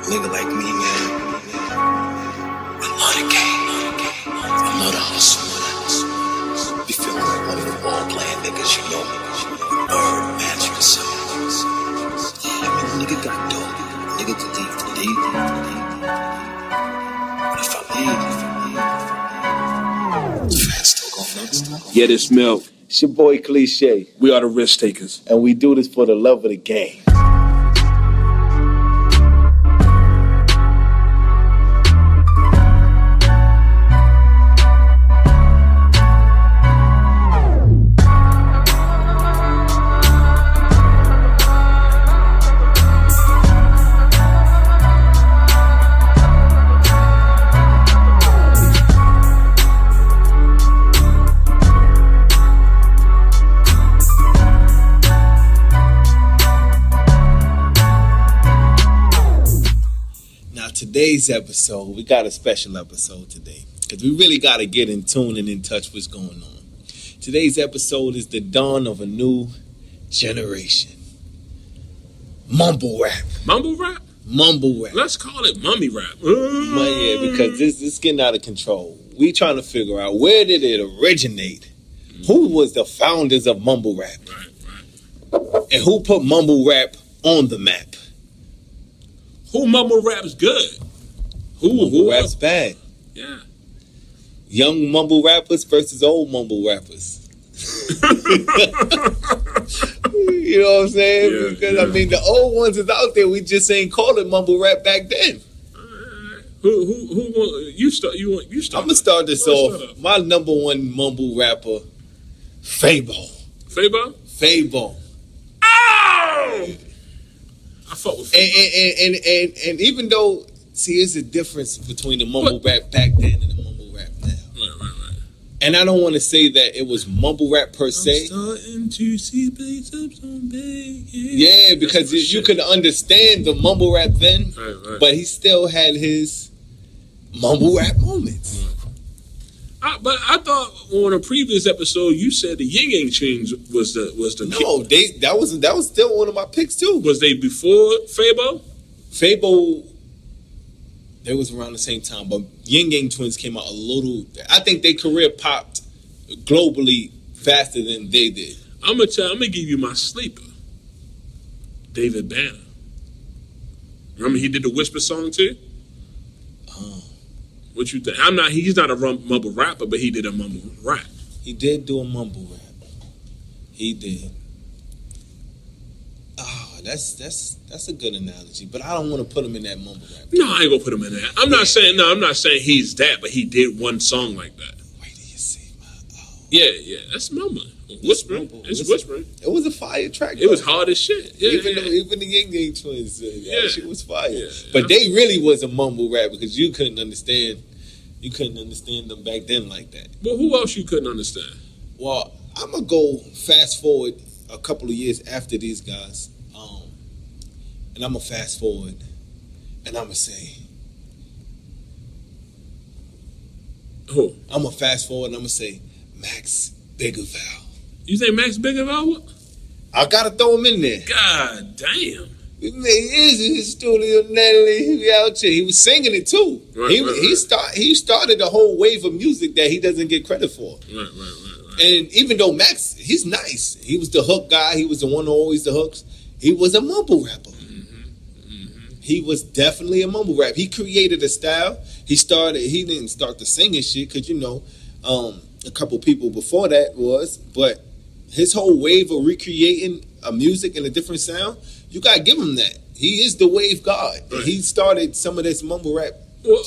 Nigga like me, man. I love the game. I love the hustle. Be feeling like one of the ball playing niggas, you know. Bird, magic, or something. Yeah, I mean, nigga got dope. Nigga could leave the league. But if I leave, the fans still gonna know. Yeah, this Milk. It's your boy Cliche. We are the risk takers. And we do this for the love of the game. Today's episode, we got a special episode today because we really got to get in tune and in touch what's going on. Today's episode is the dawn of a new generation. Mumble rap. Mumble rap? Mumble rap. Let's call it mummy rap. Yeah, because this is getting out of control. We trying to figure out where did it originate? Who was the founders of mumble rap? Right. And who put mumble rap on the map? Who mumble rap's good? Who rap's bad? Yeah. Young mumble rappers versus old mumble rappers. You know what I'm saying? Yeah, because I mean, the old ones is out there. We just ain't call it mumble rap back then. Who you start? You start. I'm gonna start this off. My number one mumble rapper, Fabo. Fabo. Oh! I fuck with Fabo. And even though, see, there's a difference between the mumble rap back then and the mumble rap now. Right. And I don't want to say that it was mumble rap per se. I'm starting to see place-ups on bacon. Yeah, because you could understand the mumble rap then, right. But he still had his mumble rap moments. But I thought on a previous episode you said the Yin Yang Twins was the no kid. that was still one of my picks too. Was they before Fabo? Fabo, they was around the same time, but Yin Yang Twins came out a little. I think their career popped globally faster than they did. I'm gonna give you my sleeper, David Banner. Remember he did the Whisper song too. What you think? He's not a mumble rapper, but he did a mumble rap. He did do a mumble rap. He did. Oh, that's a good analogy, but I don't want to put him in that mumble rap. No, I ain't gonna put him in that. I'm not saying he's that, but he did one song like that. Wait till you see my. Oh. Yeah, that's mumbling. Whispering. It's whispering. It was a fire track. It was hard as shit. Yeah, even the Yin Yang Twins, that shit was fire. Yeah, but they really was a mumble rap because you couldn't understand them back then like that. Well, who else you couldn't understand? Well, I'm gonna go fast forward a couple of years after these guys, and I'm gonna fast forward, and I'm gonna say, who? I'm gonna fast forward, and I'm gonna say Max Biggerval. You think Max Biggerval? I gotta throw him in there. God damn. We made his studio, Natalie. He out here. He was singing it too. Right. He started a whole wave of music that he doesn't get credit for. Right. And even though Max, he's nice. He was the hook guy. He was the one who always the hooks. He was a mumble rapper. Mm-hmm. He was definitely a mumble rap. He created a style. He didn't start the singing shit because a couple people before that but his whole wave of recreating a music and a different sound, you gotta give him that. He is the wave god. Right. He started some of this mumble rap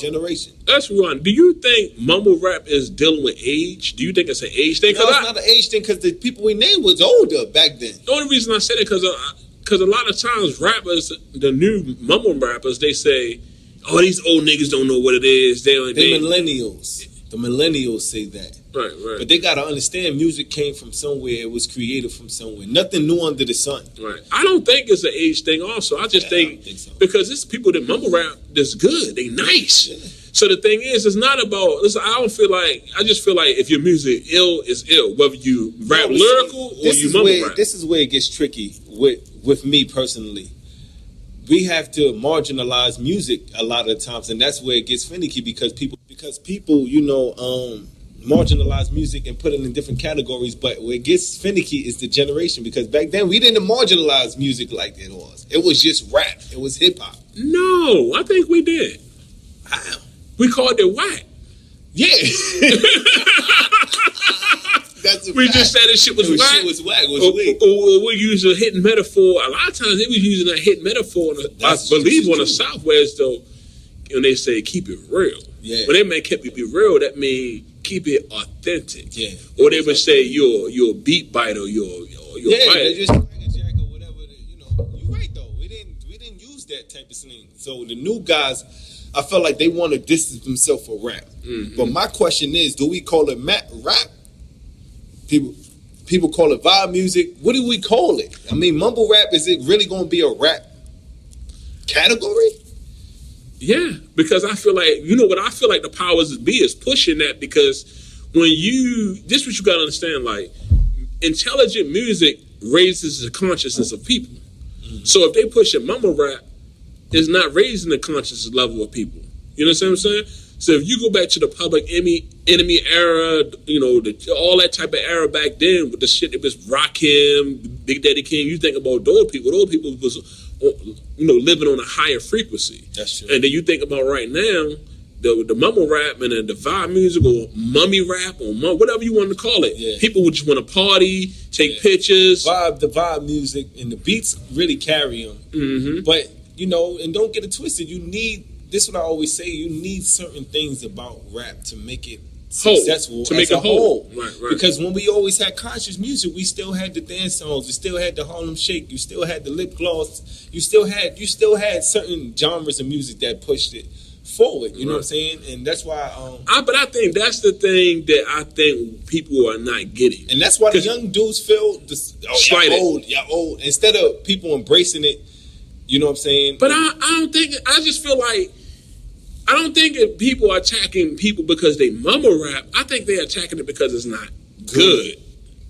generation. That's one. Do you think mumble rap is dealing with age? Do you think it's an age thing? No, it's not an age thing because the people we named was older back then. The only reason I said it because a lot of times rappers, the new mumble rappers, they say, "Oh, these old niggas don't know what it is." They millennials. The millennials say that. Right. But they gotta understand music came from somewhere. It was created from somewhere. Nothing new under the sun. Right. I don't think it's an age thing also. I just think so. Because it's people that mumble rap that's good. They nice. Yeah. So the thing is, it's not about, I just feel like if your music ill is ill, whether you rap lyrical or you mumble rap. This is where it gets tricky with me personally. we have to marginalize music a lot of the times, and that's where it gets finicky because people marginalize music and put it in different categories. But where it gets finicky is the generation, because back then we didn't marginalize music like it was. It was just rap. It was hip hop. No, I think we did. How? We called it whack. Yeah. That's a We fact. just said that shit was whack. Shit was whack. It was weak. Or we use a hidden metaphor. A lot of times they was using a hidden metaphor. I believe on the Southwest though, when they say keep it real. Yeah. When they make keep it real, that means keep it authentic. Yeah. Or they would say you're a beat biter. You're They just crack a jack or whatever. You're right though. We didn't use that type of slang. So the new guys, I felt like they want to distance themselves from rap. Mm-hmm. But my question is, do we call it rap? People call it vibe music. What do we call it? I mean, mumble rap, is it really going to be a rap category? Yeah, because I feel like, what I feel like the powers that be is pushing that, because this is what you got to understand, like, intelligent music raises the consciousness of people. Mm-hmm. So if they push a mumble rap, it's not raising the consciousness level of people. You know what I'm saying? So if you go back to the Public Enemy era, all that type of era back then with the shit that was Rakim, Big Daddy King, you think about those people was, living on a higher frequency. That's true. And then you think about right now, the mumble rap and the vibe music or mummy rap or whatever you want to call it. Yeah. People would just want to party, take pictures. The vibe music and the beats really carry them. Mm-hmm. But, and don't get it twisted, this is what I always say, you need certain things about rap to make it successful, to make it whole. Right. Because when we always had conscious music, we still had the dance songs, we still had the Harlem Shake, you still had the lip gloss, you still had certain genres of music that pushed it forward. You know what I'm saying? And that's why. But I think that's the thing that I think people are not getting, and that's why the young dudes feel y'all old. Instead of people embracing it, you know what I'm saying? But I don't think. I just feel like. I don't think that people are attacking people because they mumble rap. I think they're attacking it because it's not good.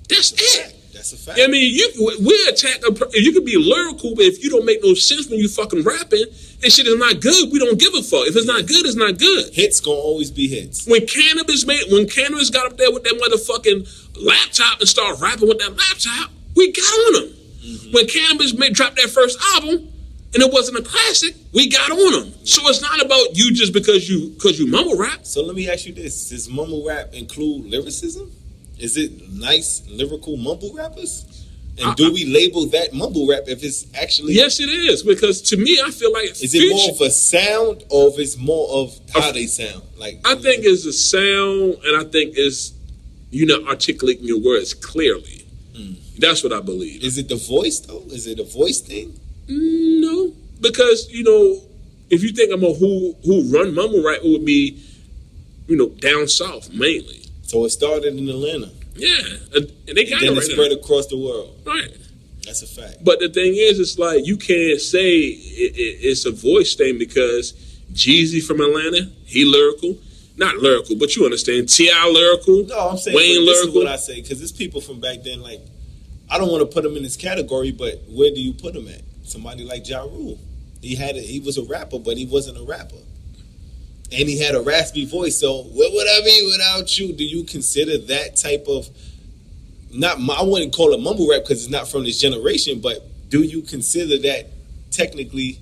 That's it. That's a fact. I mean, we attack. You can be lyrical, but if you don't make no sense when you fucking rapping, and shit is not good, we don't give a fuck. If it's not good, it's not good. Hits gonna always be hits. When Cannabis got up there with that motherfucking laptop and started rapping with that laptop, we got on him. Mm-hmm. When Cannabis dropped that first album, and it wasn't a classic, we got on them. So it's not about you just because you mumble rap. So let me ask you this. Does mumble rap include lyricism? Is it nice, lyrical mumble rappers? And do we label that mumble rap if it's actually... Yes, it is. Because to me, I feel like... Is it more of a sound or if it's more of how they sound? I think it's a sound, and I think it's you not articulating your words clearly. Mm. That's what I believe. Is it the voice, though? Is it a voice thing? No, because if you think about who run mumble rap, it would be down south mainly. So it started in Atlanta. Yeah, and they got then it right spread now. Across the world. Right, that's a fact. But the thing is, it's like you can't say it's a voice thing because Jeezy from Atlanta, he lyrical. Not lyrical, but you understand. T.I. lyrical. No, I'm saying Wayne this lyrical. is what I say, because there's people from back then. Like, I don't want to put them in this category, but where do you put them at? Somebody like Ja Rule. He was a rapper, but he wasn't a rapper. And he had a raspy voice, so what would I be without you? Do you consider that type of, I wouldn't call it mumble rap because it's not from this generation, but do you consider that technically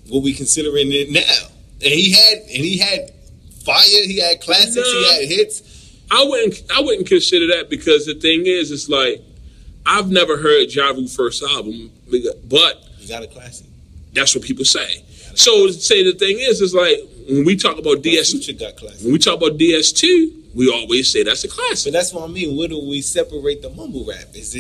what we considering it now? And he had fire, he had classics, he had hits. I wouldn't consider that, because the thing is, it's like, I've never heard Ja Rule's first album, but he got a classic. That's what people say. So say the thing is, it's like when we talk about when we talk about DS2, we always say that's a classic. But that's what I mean. Where do we separate the mumble rap? It's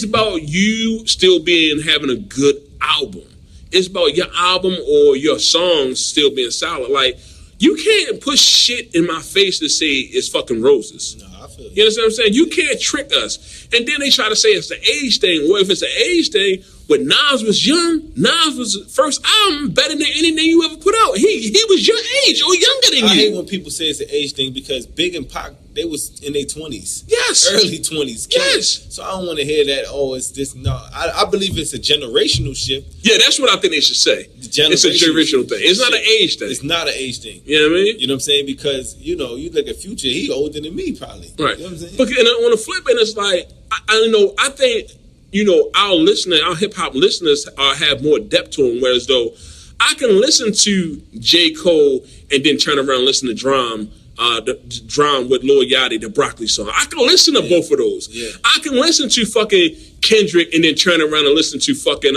about you still having a good album. It's about your album or your songs still being solid. Like, you can't push shit in my face to say it's fucking roses. No, I feel you understand what I'm saying? You can't trick us. And then they try to say it's the age thing. Well, if it's an age thing, when Nas was young, Nas was first album better than anything you ever put out. He was your age or younger than I you. hate when people say it's an age thing because Big and Pac, they was in their 20s. Yes. Early 20s. Yes. So I don't want to hear that, oh, it's this. No, I believe it's a generational shift. Yeah, that's what I think they should say. It's a generational thing. It's not an age thing. It's not an age thing. You know what I mean? You know what I'm saying? Because, you know, you look at Future, he older than me probably. Right. You know what I'm saying? But and on the flip end, it's like, I think, you know, our hip hop listeners have more depth to them, whereas though I can listen to J. Cole and then turn around and listen to the Drum with Lil Yachty, the Broccoli song. I can listen to both of those. Yeah. I can listen to fucking Kendrick and then turn around and listen to fucking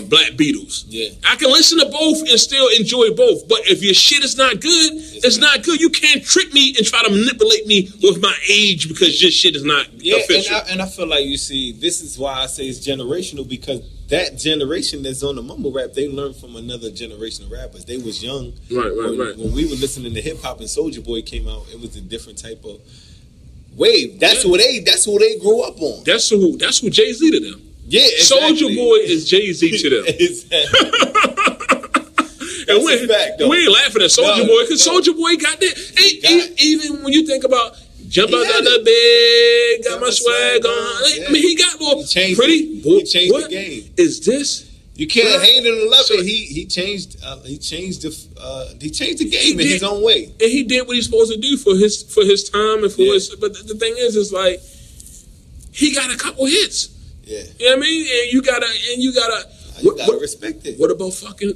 Black Beatles. Yeah. I can listen to both and still enjoy both. But if your shit is not good, it's not good. You can't trick me and try to manipulate me with my age because your shit is not official. And I feel like, you see, this is why I say it's generational, because that generation that's on the mumble rap, they learned from another generation of rappers. They was young. Right. When we were listening to hip hop and Soulja Boy came out, it was a different type of wave. That's who they grew up on. That's who Jay-Z to them. Yeah, exactly. Soulja Boy is Jay-Z to them. Exactly. And we ain't laughing at Soulja Boy because Soulja Boy got that. Even when you think about jump out of the bed, got my swag on. Yeah. I mean, he got more pretty. He changed what the game. Is this? You can't hate it and love it. He changed the game in his own way. And he did what he's supposed to do for his time and for his. But the thing is like he got a couple hits. Yeah. You know what I mean? And you gotta respect it. What about fucking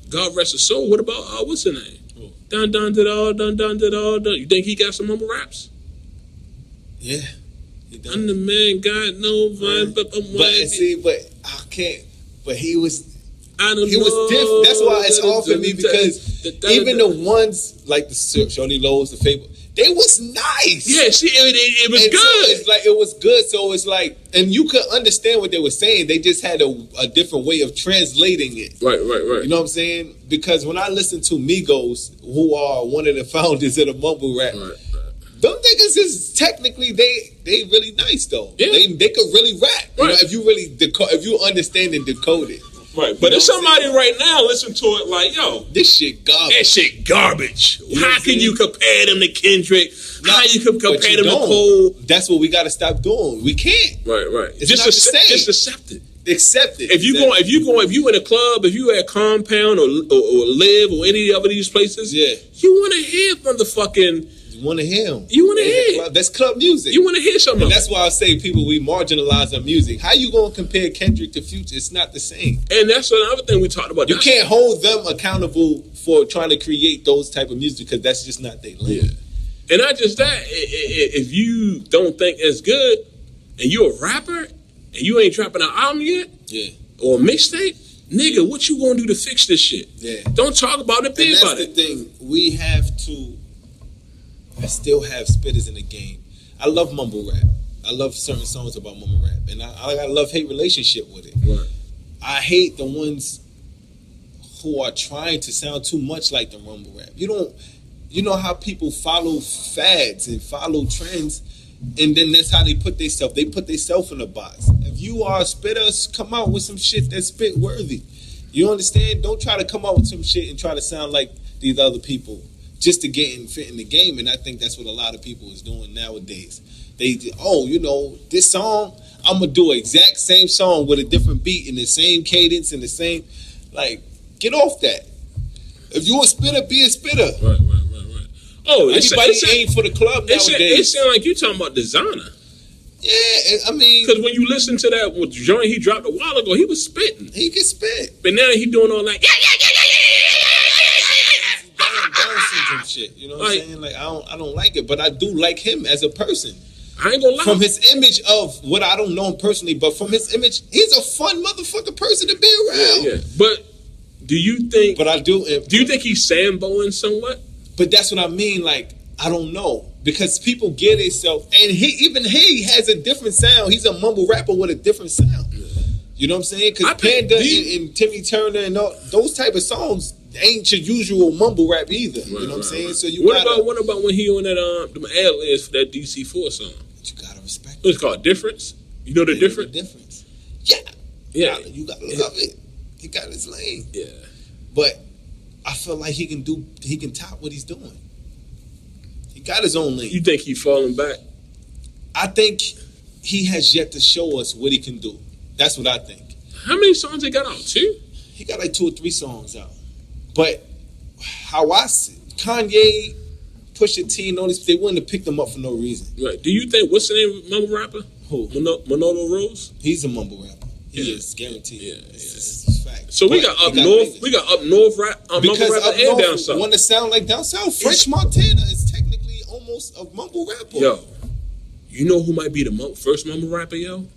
God rest his soul? What about what's her name? Dun dun dun dun dun dun dun. You think he got some mumble raps? Yeah. I'm the man, got no vibe, but I can't. But he was. I don't he know. was different. That's why it's hard for me because even the ones like the Shorty Lowe's, the Fable, they was nice. Yeah, see, it was good. So it's like it was good. So it's like, and you could understand what they were saying. They just had a different way of translating it. Right. You know what I'm saying? Because when I listen to Migos, who are one of the founders of the mumble rap, them niggas is technically they really nice though. Yeah. They could really rap. You know, if you really if you understand and decode it. Right, but if somebody right now listen to it like, yo, this shit garbage. That shit garbage. You How can you compare them to Kendrick? How you can compare them to Cole? That's what we got to stop doing. We can't. Right. It's just not the same. Just accept it. Accept it. If you in a club, if you at Compound or Live or any of these places, you want to hear motherfucking. You want to hear them. You want to hear. That's club music. You want to hear something. And that's why I say people, we marginalize our music. How you going to compare Kendrick to Future? It's not the same. And that's another thing we talked about. You can't hold them accountable for trying to create those type of music because that's just not their lane. Yeah. And not just that, if you don't think it's good and you're a rapper and you ain't dropping an album yet, or a mixtape, nigga, what you gonna do to fix this shit? Yeah. Don't talk about it, be about it. That's the thing. We have to. I still have spitters in the game. I love mumble rap. I love certain songs about mumble rap, and I got a love-hate relationship with it. Right. I hate the ones who are trying to sound too much like the mumble rap. You know how people follow fads and follow trends, and then that's how they put themselves. They put themselves in a box. If you are a spitter, come out with some shit that's spit worthy. You understand? Don't try to come out with some shit and try to sound like these other people just to get and fit in the game. And I think that's what a lot of people is doing nowadays. This song, I'm gonna do an exact same song with a different beat and the same cadence and the same, get off that. If you a spitter, be a spitter. Right. Oh, everybody aim for the club nowadays. It sounds like you talking about designer. Yeah, I mean, because when you listen to that with joint he dropped a while ago, he was spitting. He can spit, but now he doing all that. Down syndrome shit. You know what I'm saying? Like I don't like it, but I do like him as a person. I ain't gonna lie. From his image of what I don't know him personally, but from his image, he's a fun motherfucker person to be around. Yeah. But do you think? But I do. Do you think he's Samboing somewhat? But that's what I mean. Like I don't know because people get themselves, and he has a different sound. He's a mumble rapper with a different sound. Yeah. You know what I'm saying? Because Panda and Timmy Turner and all those type of songs ain't your usual mumble rap either. Right, you know what I'm saying? So you what about when he on that the ad-libs for that DC4 song? But you gotta respect. What's it called? Difference? You know the difference? The difference. Yeah. You gotta love it. He got his lane. Yeah. But I feel like he can top what he's doing. He got his own lane. You think he's falling back? I think he has yet to show us what he can do. That's what I think. How many songs he got out? 2? He got like 2 or 3 songs out. But how I see Kanye, Pusha T, and all these, they wouldn't have picked them up for no reason. Right. Do you think, what's the name of mumble rapper? Who? Manolo Rose? He's a mumble rapper. He Yeah. is guaranteed. Yeah, It's fact. So we But got up he north. niggas. We got up north rap, mumble Because rapper up and down north south. want to sound like down south. French Montana is technically almost a mumble rapper. Yo, you know who might be the first mumble rapper, yo?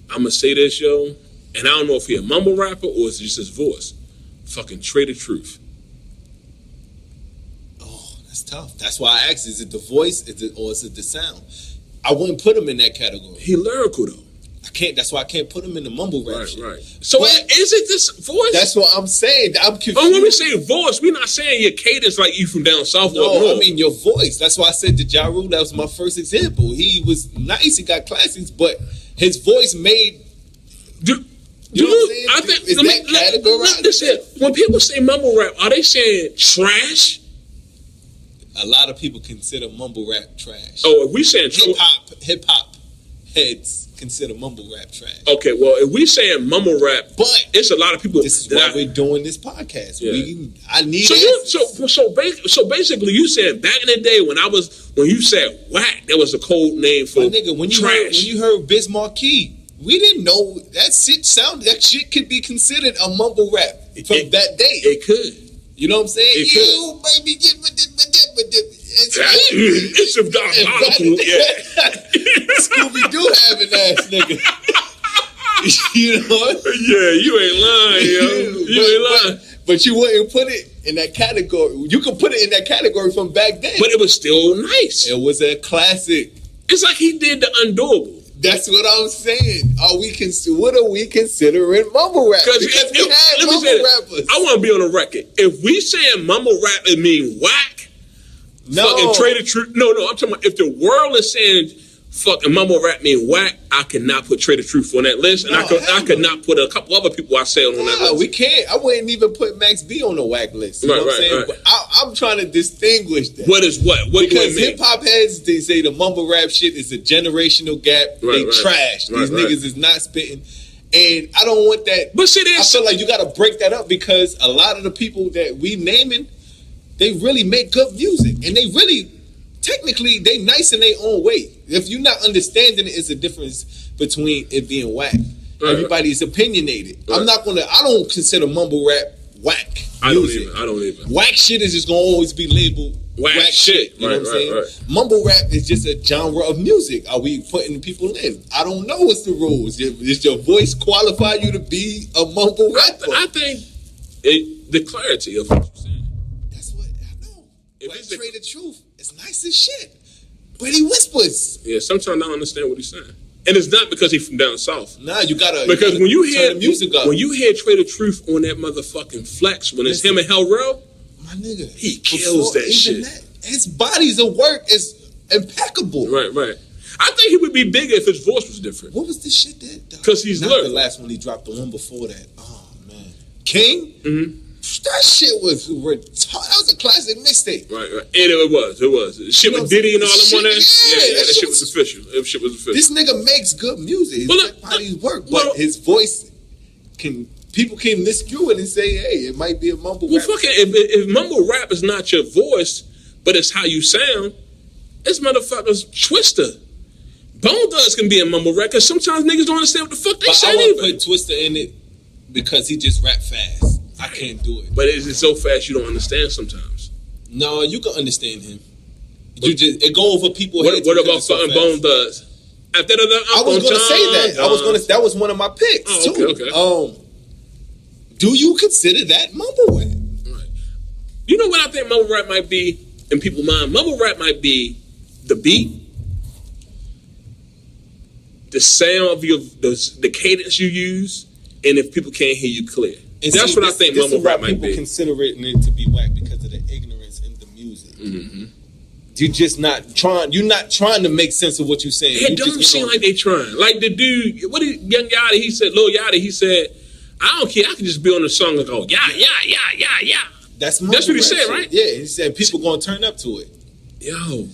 I'm gonna say this, yo, and I don't know if he a mumble rapper or it's just his voice. Fucking Trader Truth. Oh, that's tough. That's why I asked: is it the voice, or is it the sound? I wouldn't put him in that category. He lyrical though. I can't. That's why I can't put him in the mumble rap shit. Right. So But is it this voice? that's what I'm saying. I'm confused. Oh, when we say voice, we're not saying your cadence like you from down south or up No, north. I mean your voice. That's why I said to Ja Rule, that was my first example. He was nice, he got classics, but his voice made. Do You know what I'm saying? I think Is that categorized? Listen, when people say mumble rap, are they saying trash? A lot of people consider mumble rap trash. Oh, if we saying Hip hop heads consider mumble rap trash. okay, well, if we saying mumble rap, But it's a lot of people. this is why we're doing this podcast. Yeah. I need So basically, you said back in the day when you said whack, that was a code name for my nigga, when trash. you heard Biz Markie, we didn't know that shit could be considered a mumble rap from that day. It could. You know what I'm saying? It You baby, It's a diabolical. Yeah. Scooby Doo having ass nigga. You know? Yeah, you ain't lying, yo. You ain't lying. But you wouldn't put it in that category. You could put it in that category from back then. But it was still nice. It was a classic. It's like he did the undoable. That's what I'm saying. What are we considering mumble rap? Because we had mumble rappers. I want to be on the record. If we saying mumble rap, it mean whack. No. Fucking Trader Truth. No. I'm talking about if the world is saying fucking mumble rap mean whack, I cannot put Trader Truth on that list, and I could not put a couple other people I said on that list. We can't. I wouldn't even put Max B on the whack list. You know what I'm saying? Right. But I'm trying to distinguish that. What is what? What because do it mean? hip hop heads, they say the mumble rap shit is a generational gap. They trash. These niggas is not spitting. And I don't want that. But see, I feel like you got to break that up because a lot of the people that we naming, they really make good music. And they really, technically, they nice in their own way. If you're not understanding it, it's a difference between it being whack. Everybody's opinionated. I don't consider mumble rap whack music. I don't even. Whack shit is just going to always be labeled whack shit. You know what I'm saying? Right. Mumble rap is just a genre of music. Are we putting people in? I don't know what's the rules. Does your voice qualify you to be a mumble rapper? I think the clarity of what you're saying. That's what I know. If Like it's the- Trader Truth, it's nice as shit. But he whispers. Yeah, sometimes I don't understand what he's saying. And it's not because he's from down south. Nah, you gotta Because when you hear turn the music up. when you hear Trader Truth on that motherfucking flex, when it's him and Hell Rell, my nigga, he kills that shit. His bodies of work is impeccable. Right. I think he would be bigger if his voice was different. What was the shit that? 'Cause he's not lyrical. the last one. He dropped the one before that. Oh man, King. Mm-hmm. That shit was that was a classic mixtape. Right. And it was. Shit with Diddy and all them on there. Yeah, that shit was official. That shit was official. This nigga makes good music. His bodies work, but his voice people can miscue it and say, hey, it might be a mumble rap. Fucking if mumble rap is not your voice, but it's how you sound, this motherfucker's Twister. Bone Thugs can be a mumble rap because sometimes niggas don't understand what the fuck they say. I won't put Twister in it because he just rap fast. I can't do it. But it's so fast you don't understand sometimes. No, you can understand him. It go over people's heads. What about fucking Bone Thugs? I was gonna say that. That was one of my picks too. Okay. Do you consider that mumble rap? Right. You know what I think mumble rap might be in people's mind? Mumble rap might be the beat, the sound of the cadence you use, and if people can't hear you clear. And that's what I think mumble rap might be. People consider it to be whack because of the ignorance in the music. Mm-hmm. you're just not trying. You're not trying to make sense of what you're saying. It don't seem like they trying. Like the dude, Young Yachty? He said, Lil Yachty. He said, I don't care. I can just be on the song and go, yeah. That's what he said, shit. right? Yeah, he said people gonna turn up to it. Yo,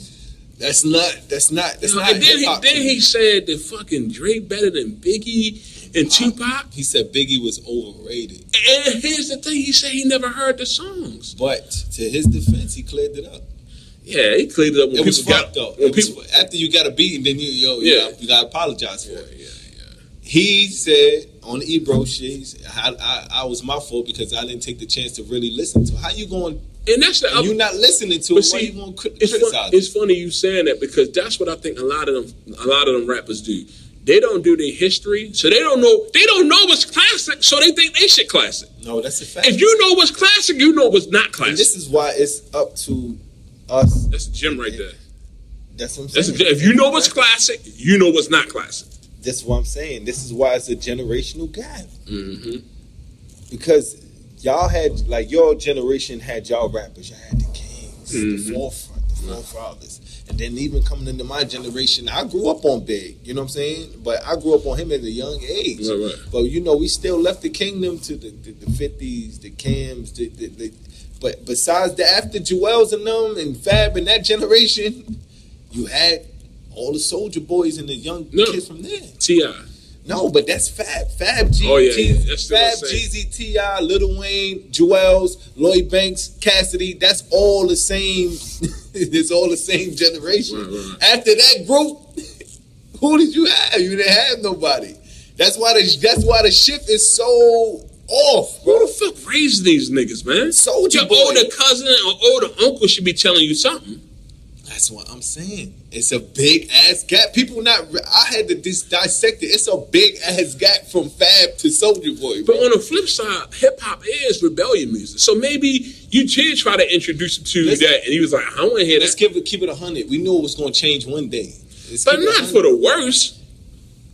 that's not. And then he said that fucking Drake better than Biggie and Tupac. He said Biggie was overrated. And here's the thing: he said he never heard the songs. But to his defense, he cleared it up. Yeah, he cleared it up. When it was people fucked though. After you got a beat, and then you got to apologize for it. Yeah. He said on the Ebro shit, I was my fault because I didn't take the chance to really listen to it. How you going? And that's the you're not listening to it. Why you going to criticize? It's funny you saying that because that's what I think a lot of them rappers do. They don't do their history, so they don't know what's classic, so they think they shit classic. No, that's a fact. If you know what's classic, you know what's not classic. And this is why it's up to us. That's a gem right there. That's what I'm saying. If you know what's classic, you know what's not classic. That's what I'm saying. This is why it's a generational gap. Mm-hmm. Because y'all had, like, your generation had y'all rappers. Y'all had the kings, Mm-hmm. the forefront, the forefathers. And then even coming into my generation, I grew up on Big, you know what I'm saying? But I grew up on him at a young age. Right. But, we still left the kingdom to the 50s, the Cams, but besides the after Jewels and them and Fab and that generation, you had all the Soulja Boys and the young kids from there. T.I. No, but that's Fab. Fab, G, oh, yeah. That's Fab, Jeezy, T.I., Lil Wayne, Jewels, Lloyd Banks, Cassidy. That's all the same. It's all the same generation. Right. After that group, who did you have? You didn't have nobody. That's why the shift is so off, bro. Who the fuck raised these niggas, man? Soulja Boy. Your older cousin or older uncle should be telling you something. That's what I'm saying. It's a big ass gap. I had to dissect it. It's a big ass gap from Fab to Soulja Boy, bro. But on the flip side, hip hop is rebellion music. So maybe you did try to introduce him to that, and he was like, I don't want to hear that. Let's keep it 100. We knew it was going to change one day. But not for the worse.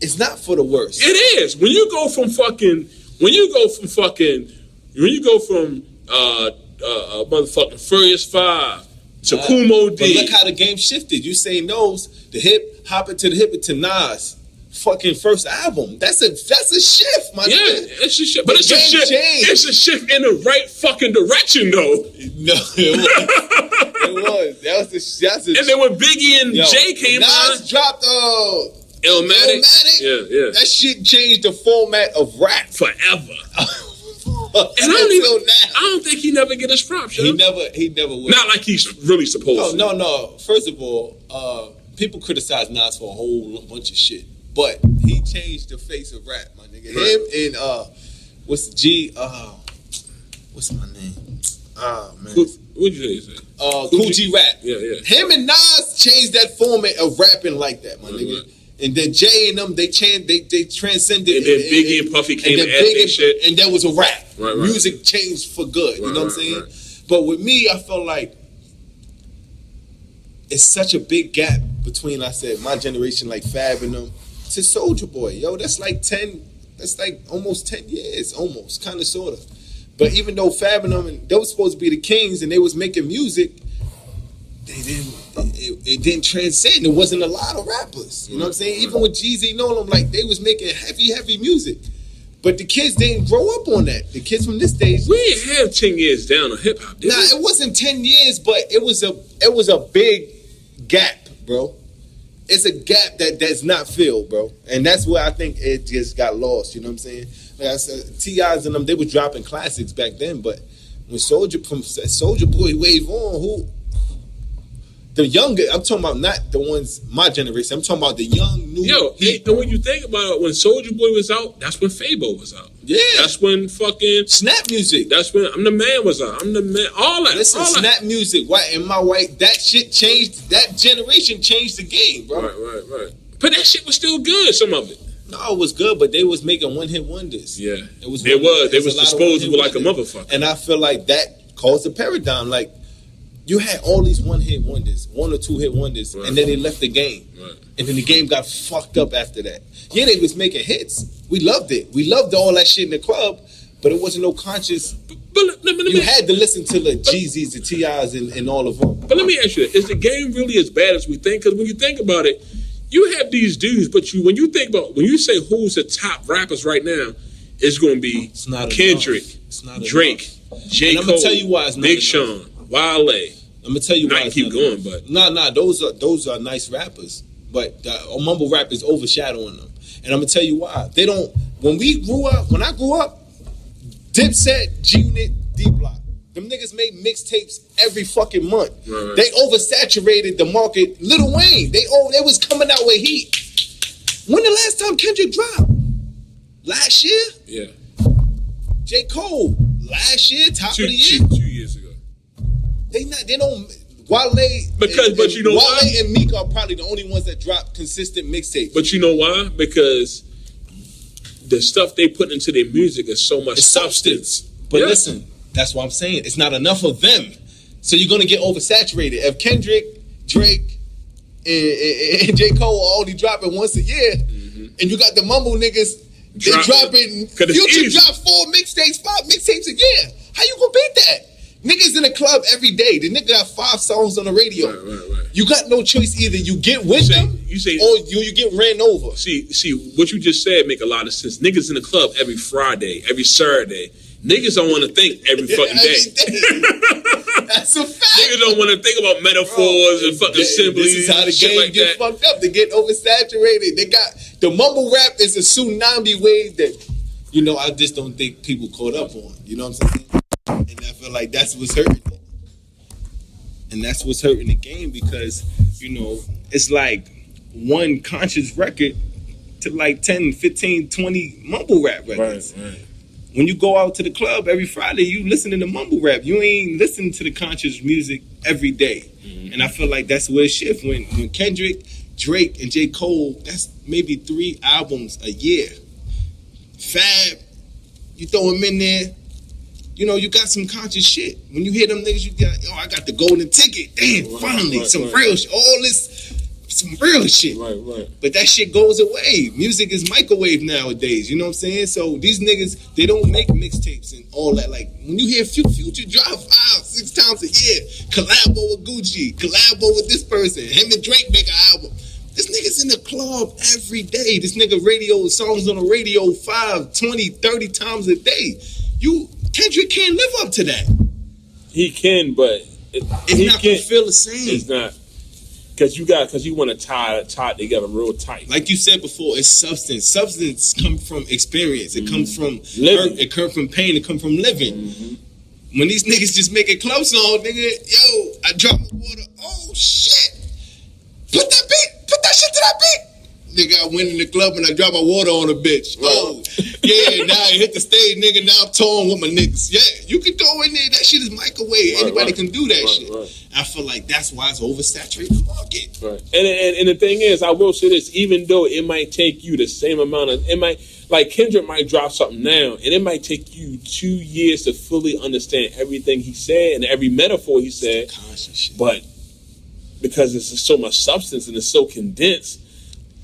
It's not for the worse. It is. When you go from motherfucking Furious 5 to Kumo D. But look how the game shifted. You saying those, the hip, hopping to the hip to Nas. Fucking first album. That's a shift, my nigga. It's a shift. But it's a shift. Changed. It's a shift in the right fucking direction, though. No, it was. That's a and then when Biggie and Jay came Nas on, dropped Illmatic. Yeah. That shit changed the format of rap forever. And I don't think he never get his props. He never would. Not like he's really supposed to. No. First of all, people criticize Nas for a whole bunch of shit, but he changed the face of rap, my nigga. Right. Him and what's my name? Man. What'd you say? Cool G Rap. Yeah. Him and Nas changed that format of rapping like that, my nigga. Right. And then Jay and them, they transcended. And then Biggie and Puffy came and added their shit. And that was a rap. Right. Music changed for good. You know what I'm saying? Right. But with me, I felt like it's such a big gap between, I said, my generation, like Fab and them, to Soulja Boy. Yo, that's like almost 10 years, almost, kind of, sort of. But even though Fab and them, they were supposed to be the kings and they was making music, it didn't transcend. There wasn't a lot of rappers. You know what I'm saying? Even with Jeezy and all them, like, they was making heavy music. But the kids didn't grow up on that. The kids from this day, we didn't have 10 years down on hip hop. Nah, it wasn't 10 years, but it was a big gap, bro. It's a gap that's not filled, bro. And that's where I think it just got lost. You know what I'm saying? Like I said, T.I.'s and them, they were dropping classics back then, but when Soulja Boy wave on, the younger, I'm talking about not the ones my generation. I'm talking about the young new. And when you think about it, when Soulja Boy was out, that's when Fabo was out. Yeah, that's when fucking Snap Music. That's when I'm the Man was out. I'm the Man. All that. Listen, Snap Music, White and My White. That shit changed. That generation changed the game, bro. Right. But that shit was still good. Some of it. No, it was good, but they was making one-hit wonders. Yeah, it was. They was disposable like a motherfucker. And I feel like that caused a paradigm. Like, you had all these one-hit wonders, 1 or 2 hit wonders, and then they left the game. Right. And then the game got fucked up after that. Yeah, they was making hits. We loved it. We loved all that shit in the club. but it wasn't no conscious. But let me You had to listen to the Jeezys, the T.I.s, and all of them. But let me ask you this. Is the game really as bad as we think? Because when you think about it, you have these dudes, but when you say who's the top rappers right now, it's going to be Kendrick, Drake, J. Cole, tell you why it's not Big enough. Sean, Wale. I'm gonna tell you why. I keep going, but those are nice rappers, but mumble rap is overshadowing them, and I'm gonna tell you why. They don't. When I grew up, Dipset, G-Unit, D-Block, them niggas made mixtapes every fucking month. Right. They oversaturated the market. Lil Wayne, they was coming out with heat. When the last time Kendrick dropped? Last year? Yeah. J. Cole, last year, top of the year. 2 years ago. They don't. Wale, But you know Wale why? and Meek are probably the only ones that drop consistent mixtapes. But you know why? Because the stuff they put into their music is so much It's substance. But Yeah. listen, that's what I'm saying. It's not enough of them. So you're gonna get oversaturated. If Kendrick, Drake, and J. Cole are only dropping once a year, and you got the mumble niggas, they dropping. 'Cause it's Future easy. drop 5 mixtapes a year. How you gonna beat that? Niggas in the club every day. The nigga got 5 songs on the radio. Right. You got no choice. Either you get with them, or you get ran over. See, what you just said make a lot of sense. Niggas in the club every Friday, every Saturday. Niggas don't want to think every fucking day. That's a fact. Niggas don't want to think about metaphors and fucking symbols. This is how the shit game like get that. fucked up. They get oversaturated. They got the mumble rap is a tsunami wave that, I just don't think people caught up on. You know what I'm saying? And I feel like that's what's hurting it. And that's what's hurting the game because, it's like one conscious record to like 10, 15, 20 mumble rap records. Right. When you go out to the club every Friday, you listening to mumble rap. You ain't listening to the conscious music every day. Mm-hmm. And I feel like that's where it shifts. When Kendrick, Drake, and J. Cole, that's maybe 3 albums a year. Fab, you throw them in there, you got some conscious shit. When you hear them niggas, you got, I got the golden ticket. Damn, finally, real shit. All this, some real shit. Right. But that shit goes away. Music is microwave nowadays. You know what I'm saying? So these niggas, they don't make mixtapes and all that. Like, when you hear Future drop 5-6 times a year, collabo with Gucci, collabo with this person, him and Drake make an album. This nigga's in the club every day. This nigga radio songs on the radio 5, 20, 30 times a day. Kendrick can't live up to that. He can, but It's not gonna feel the same. It's not. Because you want to tie it together real tight. Like you said before, it's substance. Substance comes from experience. It comes from living. It comes from pain. It comes from living. Mm-hmm. When these niggas just make a club song, nigga, I drop my water. Oh shit! Put that shit to that beat. Nigga, I went in the club and I dropped my water on a bitch. Oh, yeah, now I hit the stage, nigga, now I'm touring with my niggas. Yeah, you can throw in there, that shit is microwave. Anybody can do that shit. Right. I feel like that's why it's oversaturated the market. Right. And the thing is, I will say this, even though it might take you the same amount of, Kendrick might drop something now, and it might take you 2 years to fully understand everything he said and every metaphor he said. But because it's so much substance and it's so condensed,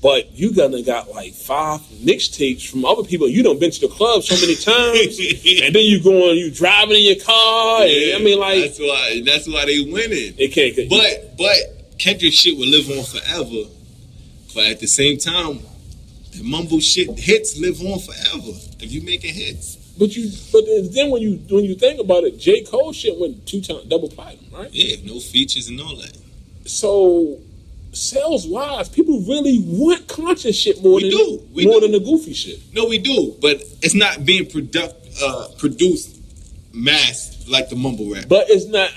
but you got like 5 mixtapes from other people. You done been to the club so many times, and then you driving in your car. Yeah, and, that's why they winning. It can't. But Kendrick shit will live on forever. But at the same time, the mumble shit hits live on forever if you making hits. But then when you think about it, J. Cole shit went 2 times double platinum, right? Yeah, no features and all that. So sales wise, people really want conscious shit more than the goofy shit. No, we do, but it's not being produced mass like the mumble rap. But it's not.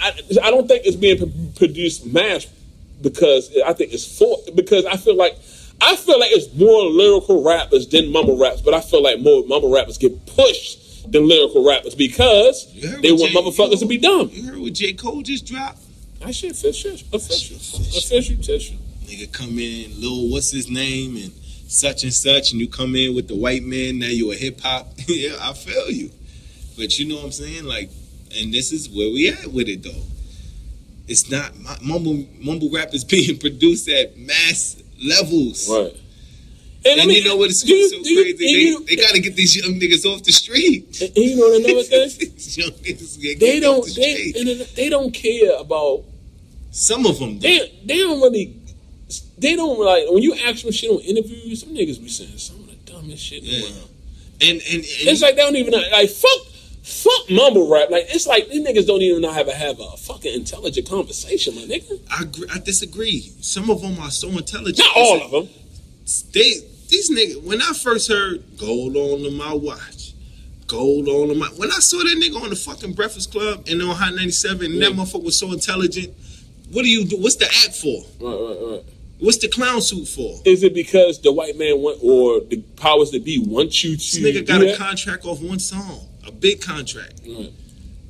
I don't think it's being produced mass because I think because I feel like it's more lyrical rappers than mumble raps, but I feel like more mumble rappers get pushed than lyrical rappers because they want motherfuckers to be dumb. You heard what J. Cole just dropped? That shit official. Nigga come in, Lil what's his name, and such, and you come in with the white man, now you a hip hop. Yeah, I feel you. But you know what I'm saying? Like, and this is where we at with it though. It's not mumble rap is being produced at mass levels. Right. And you know what? It's so crazy. They got to get these young niggas off the street. And you know another thing? These young niggas get off the street. They don't care about. Some of them. They don't really. They don't like when you ask them shit on interviews. Some niggas be saying some of the dumbest shit in the world. And it's like they don't even like fuck mumble rap. Like it's like these niggas don't even know how to have a fucking intelligent conversation, my nigga. I disagree. Some of them are so intelligent. Not all of them. These niggas. When I first heard "Gold on my watch," "Gold on my," when I saw that nigga on the fucking Breakfast Club and on Hot 97, and that motherfucker was so intelligent. What do you do? What's the act for? Right. What's the clown suit for? Is it because the white man or the powers that be want you to? This nigga got a contract off one song, a big contract. Right.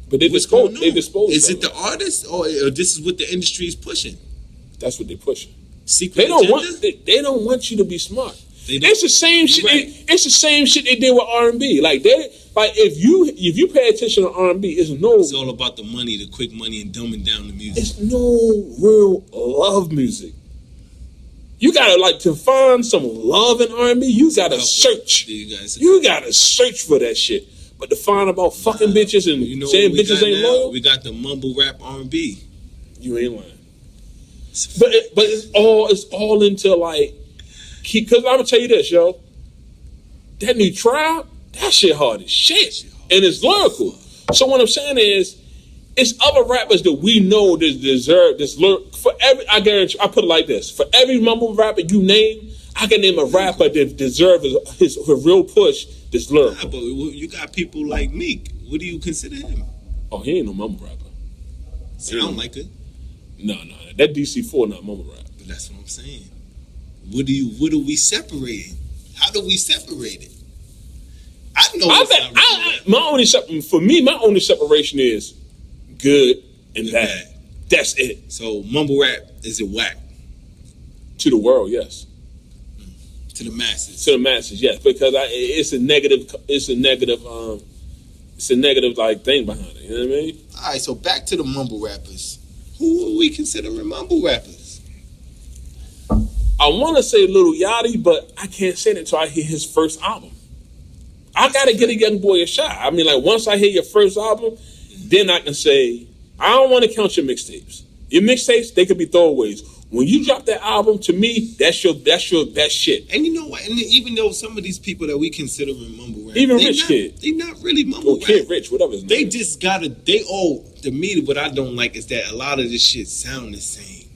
But they dispose. Is it the artist or this is what the industry is pushing? That's what they're pushing. Secret They don't want you to be smart. It's the same shit. Right. It's the same shit they did with R&B. If you pay attention to R&B, it's all about the money, the quick money, and dumbing down the music. It's no real love music. You gotta to find some love in R&B. You gotta search. You gotta search for that shit. But to find about fucking bitches and saying bitches ain't loyal, we got the mumble rap R&B. You ain't lying. But it's all into because I'm gonna tell you this, yo. That new Tribe, that shit hard as shit, and it's lyrical. So what I'm saying is, it's other rappers that we know that deserve this lyric. I guarantee, I put it like this: for every mumble rapper you name, I can name a rapper that deserves his real push. This lyrical. But you got people like Meek. What do you consider him? Oh, he ain't no mumble rapper. Sound like it. No, that DC4 not mumble rap. But that's what I'm saying. What are we separating? How do we separate it? I know. My only separation is good and bad. That's it. So mumble rap, is it whack? To the world, yes. To the masses. To the masses, yes. Because it's a negative thing behind it. You know what I mean? All right, so back to the mumble rappers. Who are we considering mumble rappers? I want to say Lil Yachty, but I can't say that until I hear his first album. I got to get a young boy a shot. I mean, once I hear your first album, then I can say, I don't want to count your mixtapes. Your mixtapes, they could be throwaways. When you drop that album, to me, that's shit. And you know what? And even though some of these people that we consider mumble rap, even Rich Kid, they're not really mumble rap. Kid Rich, whatever his name. They just gotta. To me, what I don't like is that a lot of this shit sound the same.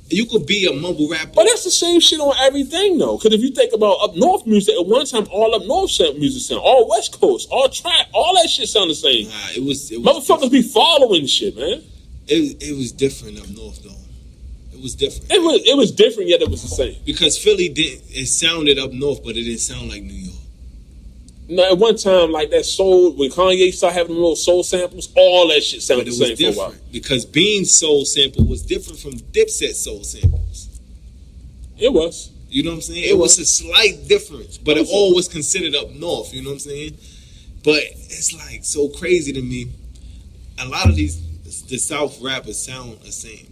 You could be a mumble rapper, but that's the same shit on everything, though. Because if you think about up north music, at one time, all up north music sound, all West Coast, all trap, all that shit sound the same. It was motherfuckers be following shit, man. It was different up north, though. It was different. It was different, yet it was the same. Because Philly it sounded up north, but it didn't sound like New York. No, at one time, that soul, when Kanye started having little soul samples, all that shit sounded the same for a while. Because Bean's soul sample was different from Dipset soul samples. It was. You know what I'm saying? It was a slight difference, but it all was considered up north. You know what I'm saying? But it's so crazy to me. A lot of the South rappers sound the same,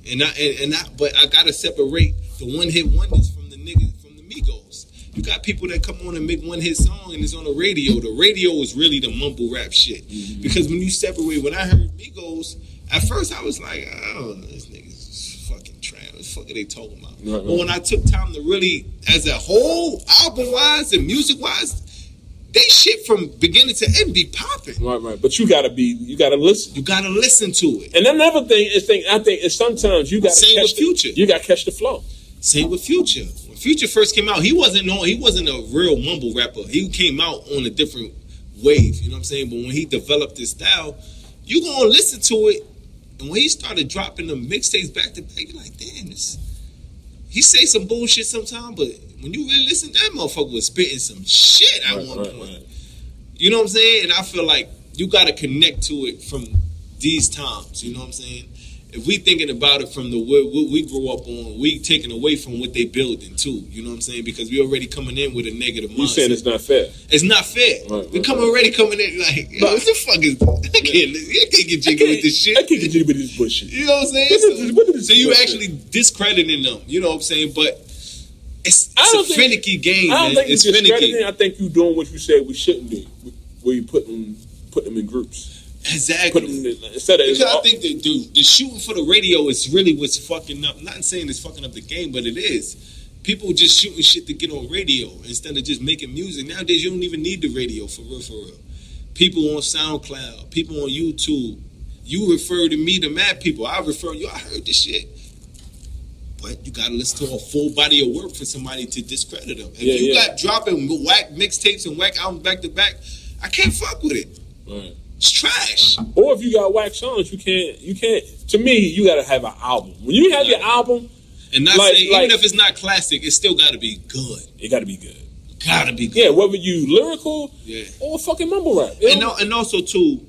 but I gotta separate the one-hit wonders from the niggas from the Migos. You got people that come on and make one-hit song and it's on the radio. The radio is really the mumble rap shit. Mm-hmm. Because when you separate, when I heard Migos, at first I was like, I don't know, this nigga's fucking trash. What the fuck are they talking about? Right. But when I took time to really, as a whole, album-wise and music-wise, they shit from beginning to end be popping. Right. But you gotta listen. You gotta listen to it. And another thing I think is sometimes you gotta catch Future. You gotta catch the flow. Same with Future. When Future first came out, he wasn't a real mumble rapper. He came out on a different wave, you know what I'm saying? But when he developed his style, you gonna listen to it, and when he started dropping the mixtapes back to back, you're like, damn, he say some bullshit sometimes, but when you really listen, that motherfucker was spitting some shit at one point. Right. You know what I'm saying? And I feel like you gotta connect to it from these times, you know what I'm saying? If we thinking about it from what we grew up on, we taking away from what they building too. You know what I'm saying? Because we already coming in with a negative mindset. You saying it's not fair? It's not fair. Right, already coming in like, yo, what the fuck is that? I can't get jiggy with this shit. I can't get jiggy with this bullshit. You know what I'm saying? So you actually discrediting them. You know what I'm saying? But It's a finicky game, I don't man. think It's you're finicky. discrediting. I think you're doing what you said we shouldn't do, where you put them in groups. Exactly. Put them in, instead of because I think the shooting for the radio is really what's fucking up. I'm not saying it's fucking up the game, but it is. People just shooting shit to get on radio instead of just making music. Nowadays, you don't even need the radio for real, for real. People on SoundCloud, people on YouTube. You refer to me to mad people. I refer you. I heard this shit. But you gotta listen to a full body of work for somebody to discredit them. If you got dropping whack mixtapes and whack albums back to back, I can't fuck with it. Right. It's trash. Or if you got whack songs, you can't. To me, you gotta have an album. When you have your album, and not say even if it's not classic, it still gotta be good. It gotta be good. Gotta be good. Yeah, whether you lyrical or fucking mumble rap. And also too,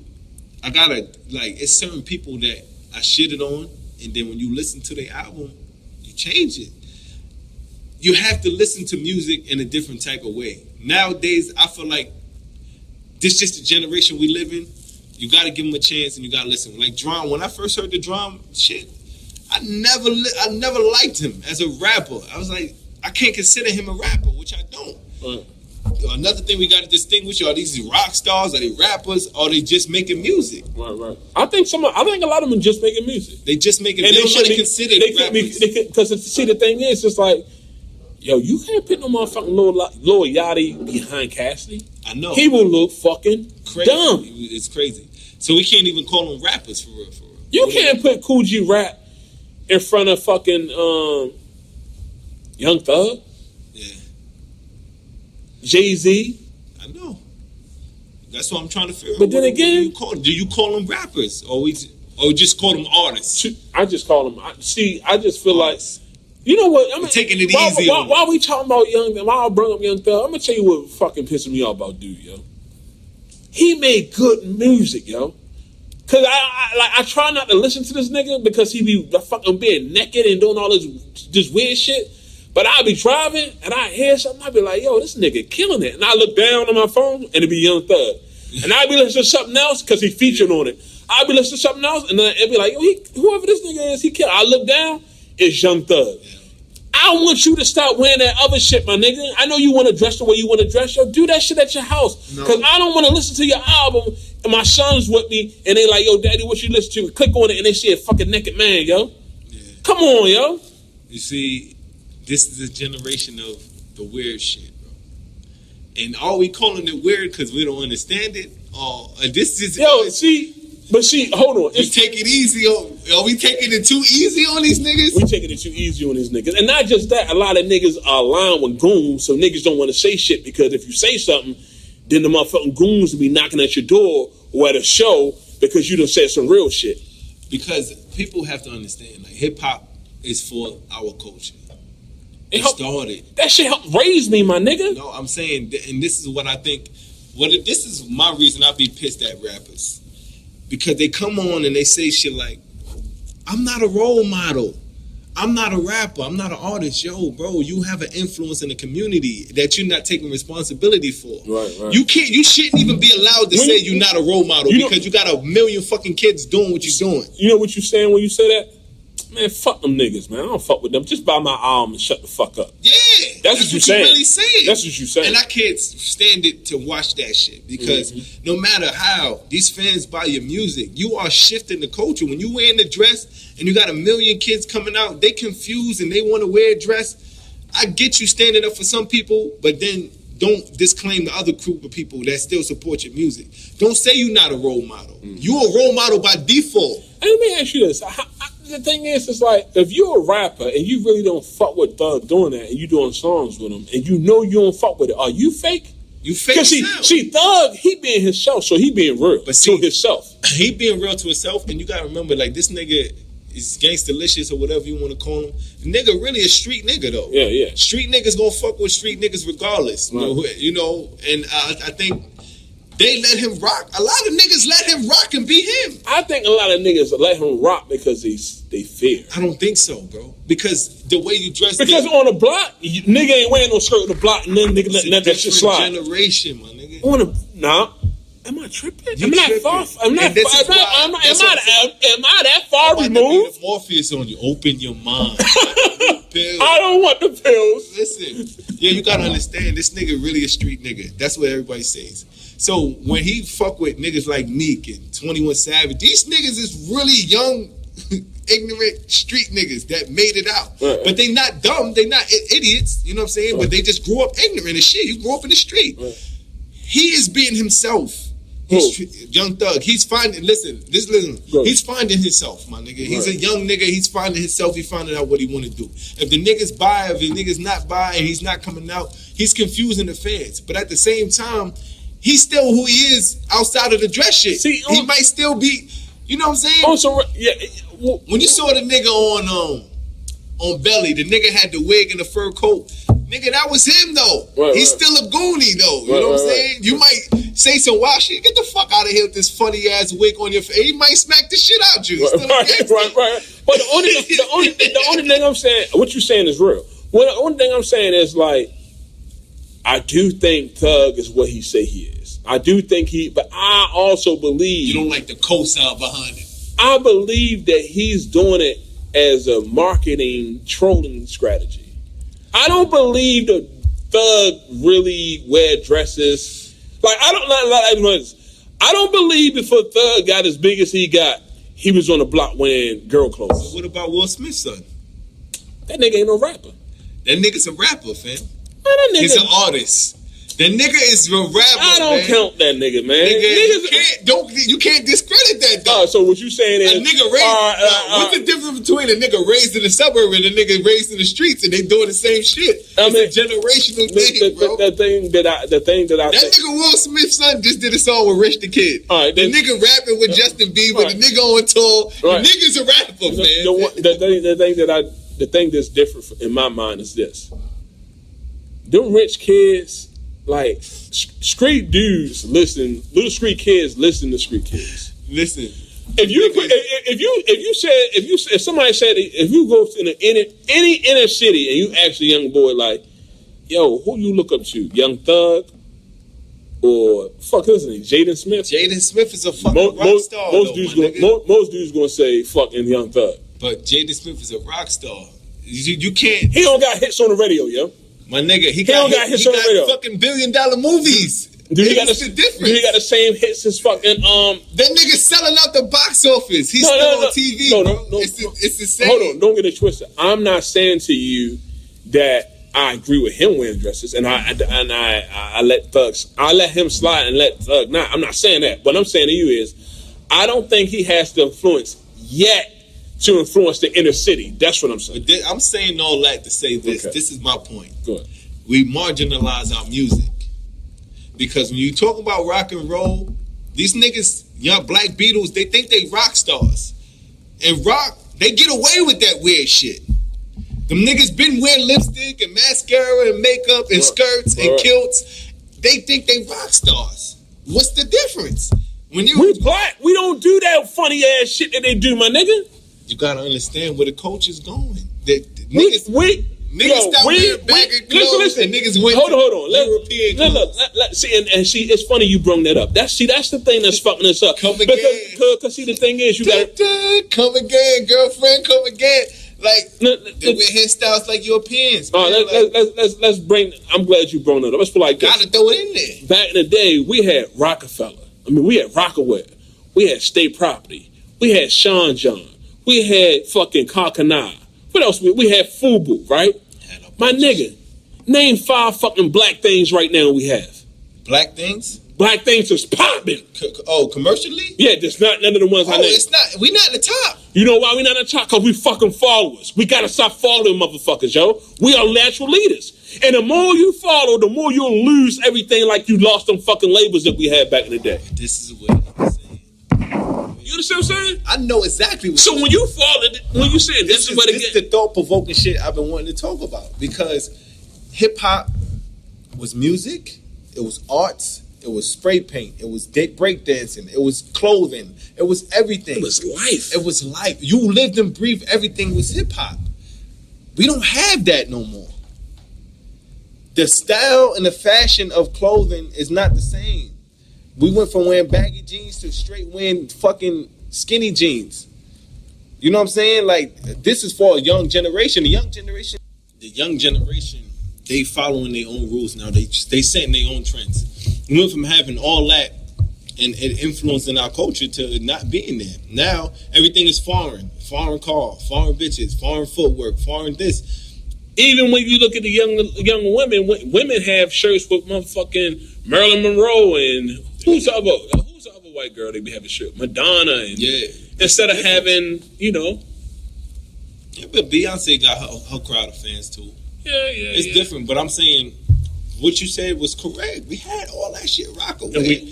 I gotta it's certain people that I shitted on, and then when you listen to their album, you change it. You have to listen to music in a different type of way. Nowadays, I feel like this just the generation we live in. You gotta give them a chance, and you gotta listen. Like Drum, when I first heard the Drum shit, I never liked him as a rapper. I was like, I can't consider him a rapper, which I don't. Right. Another thing we got to distinguish: are these rock stars? Are they rappers? Or are they just making music? Right. I think a lot of them are just making music. They just making. And they don't want to consider rappers. Because see, the thing is, it's like, yo, you can't put no motherfucking Lil Yachty behind Cassidy. I know he will look fucking crazy. Dumb. It's crazy. So we can't even call them rappers for real. You can't put Cool G Rap in front of fucking Young Thug. Yeah. Jay-Z. I know. That's what I'm trying to figure out. But then again, do you call them rappers or just call them artists? I just call them. I just feel artists. Like, you know what? I'm taking it easy. Why we talking about why I bring up Young Thug? I'm gonna tell you what fucking pissing me off about dude, yo. He made good music, yo. Cause I try not to listen to this nigga because he be fucking being naked and doing all this weird shit. But I'll be driving and I hear something, I'll be like, yo, this nigga killing it. And I look down on my phone and it be Young Thug. And I'll be listening to something else because he featured on it. I'll be listening to something else and then it'll be like, yo, whoever this nigga is, he killed. I look down, it's Young Thug. I want you to stop wearing that other shit, my nigga. I know you want to dress the way you want to dress. Yo, do that shit at your house. Because I don't want to listen to your album and my son's with me and they like, yo, daddy, what you listen to? Click on it and they see a fucking naked man, yo. Yeah. Come on, yo. You see, this is a generation of the weird shit, bro. And are we calling it weird because we don't understand it? Or this is... Yo, see, hold on. You take it easy. Are we taking it too easy on these niggas? We taking it too easy on these niggas. And not just that, a lot of niggas are aligned with goons, so niggas don't want to say shit because if you say something, then the motherfucking goons will be knocking at your door or at a show because you done said some real shit. Because people have to understand, like, hip-hop is for our culture. It started. That shit helped raise me, my nigga. No, I'm saying, and this is what I think, this is my reason I be pissed at rappers. Because they come on and they say shit like, I'm not a role model. I'm not a rapper. I'm not an artist. Yo, bro, you have an influence in the community that you're not taking responsibility for. Right. You shouldn't even be allowed to say you're not a role model because you got a million fucking kids doing what you're doing. You know what you're saying when you say that? Man, fuck them niggas, man. I don't fuck with them. Just buy my album and shut the fuck up. Yeah. That's what you're saying. Really saying. That's what you're saying. And I can't stand it to watch that shit because no matter how these fans buy your music, you are shifting the culture. When you wearing the dress and you got a million kids coming out, they confused and they want to wear a dress. I get you standing up for some people, but then don't disclaim the other group of people that still support your music. Don't say you're not a role model. You're a role model by default. And let me ask you this. The thing is, it's like, if you're a rapper and you really don't fuck with Thug doing that and you doing songs with him and you know you don't fuck with it, are you fake? You fake. Because see, Thug, he being himself, so he being real to himself. He being real to himself, and you gotta remember, like, this nigga is gangsta-licious or whatever you want to call him. The nigga really a street nigga, though. Yeah. Street niggas gonna fuck with street niggas regardless. Right. And I think they let him rock. A lot of niggas let him rock and be him. I think a lot of niggas let him rock because they fear. I don't think so, bro. Because the way you dress. Because on the block, nigga ain't wearing no skirt on the block, and then nigga let that shit slide. Generation, my nigga. Nah. Am I tripping? You am I tripping. far? I'm not. And this is Am why- I that's what I'm saying. am I that far I'm about to removed? be the Morpheus on you. Open your mind. Pills. I don't want the pills. Listen, yeah, you gotta understand, this nigga really a street nigga. That's what everybody says. So when he fuck with niggas like Meek and 21 Savage, these niggas is really young, ignorant street niggas that made it out. Right. But they not dumb, they not idiots, you know what I'm saying? Right. But they just grew up ignorant as shit. You grew up in the street. Right. He is being himself. Who? Young Thug. He's finding. Listen. Go. He's finding himself, my nigga. He's Right. a young nigga. He's finding himself. He's finding out what he want to do. If the niggas buy, if the niggas not buy, and he's not coming out, he's confusing the fans. But at the same time, he's still who he is outside of the dress shit. See, he might still be. You know what I'm saying? Also, yeah. When you saw the nigga on Belly, the nigga had the wig and the fur coat. Nigga, that was him though. Right, He's right. still a goonie though. You Right, know what I'm right, saying? You might say some wild shit. Get the fuck out of here with this funny ass wig on your face. He might smack the shit out you. He's still a gangster. Right. But the only thing I'm saying, what you're saying is real. Well, the only thing I'm saying is like, I do think Thug is what he say he is. I do think but I also believe You don't like the co-sound behind it. I believe that he's doing it as a marketing trolling strategy. I don't believe the Thug really wear dresses. Like I don't believe before Thug got as big as he got, he was on the block wearing girl clothes. What about Will Smith's son? That nigga ain't no rapper. That nigga's a rapper, fam. Man, that nigga, He's an artist. That nigga is a rapper. I don't man. count that nigga, man. Niggas, you can't discredit that though. So what you saying is A nigga raised. What's the difference between a nigga raised in the suburb and a nigga raised in the streets and they doing the same shit? It's a generational thing, bro. The thing that I That nigga Will Smith's son just did a song with Rich the Kid. All right, the nigga rapping with Justin Bieber. Right. The nigga on tour. Right. The nigga's a rapper, man. The thing that's different in my mind is this: them rich kids, like street dudes, little street kids listen to street kids. Listen, if somebody said if you go to any inner city and you ask a young boy like, yo, who you look up to, Young Thug or fuck his name, Jaden Smith? Jaden Smith is a fucking rock star. Most dudes gonna say fucking Young Thug. But Jaden Smith is a rock star. You can't. He don't got hits on the radio, yo. My nigga, he don't got hits on the radio. fucking $1 billion movies. Do he got the difference? Do he got the same hits as fucking That nigga selling out the box office. He's still on TV. No. It's the same. Hold on, don't get it twisted. I'm not saying to you that I agree with him wearing dresses, and I let him slide and let Thug not. I'm not saying that. What I'm saying to you is, I don't think he has the influence yet to influence the inner city. That's what I'm saying. But I'm saying all that to say this. Okay. This is my point. Good. We marginalize our music. Because when you talk about rock and roll, these niggas, young Black Beatles, they think they rock stars. And rock, they get away with that weird shit. Them niggas been wearing lipstick and mascara and makeup and skirts and kilts. They think they rock stars. What's the difference? When we black, we don't do that funny ass shit that they do, my nigga. You gotta understand where the culture is going. Niggas stop wearing baggy clothes and niggas went hold on. European clothes. See, it's funny you brought that up. That's the thing that's fucking us up. Come again. Because see, the thing is, you gotta come again, girlfriend, come again. Like they wear hairstyles like Europeans. Let's bring. I'm glad you brought it up. Let's put like this. Gotta throw it in there. Back in the day, we had Rockefeller. We had Rockaway. We had State Property. We had Sean John. We had fucking Kakana. What else? We had Fubu, right? My nigga, name 5 fucking black things right now we have. Black things? Black things is popping. Commercially? Yeah, there's not none of the ones I named. It's not. We not in the top. You know why we not in the top? Because we fucking followers. We gotta stop following motherfuckers, yo. We are natural leaders. And the more you follow, the more you'll lose everything like you lost them fucking labels that we had back in the day. This is what I'm saying. You understand what I'm saying? I know exactly what so when you follow, when you saying this is what it gets. This is the thought-provoking shit I've been wanting to talk about. Because hip-hop was music, it was arts, it was spray paint, it was breakdancing, it was clothing, it was everything. It was life. It was life. You lived and breathed everything was hip-hop. We don't have that no more. The style and the fashion of clothing is not the same. We went from wearing baggy jeans to straight wearing fucking skinny jeans. You know what I'm saying? Like, this is for a young generation. The young generation, they following their own rules now. They setting their own trends. We went from having all that and it influencing our culture to not being there. Now everything is foreign car, foreign bitches, foreign footwork, foreign this. Even when you look at the young women have shirts with motherfucking Marilyn Monroe and who's the other white girl they be having shirt? Madonna and instead of having, you know. Yeah, but Beyonce got her crowd of fans too. Yeah. It's different, but I'm saying what you said was correct. We had all that shit rock away.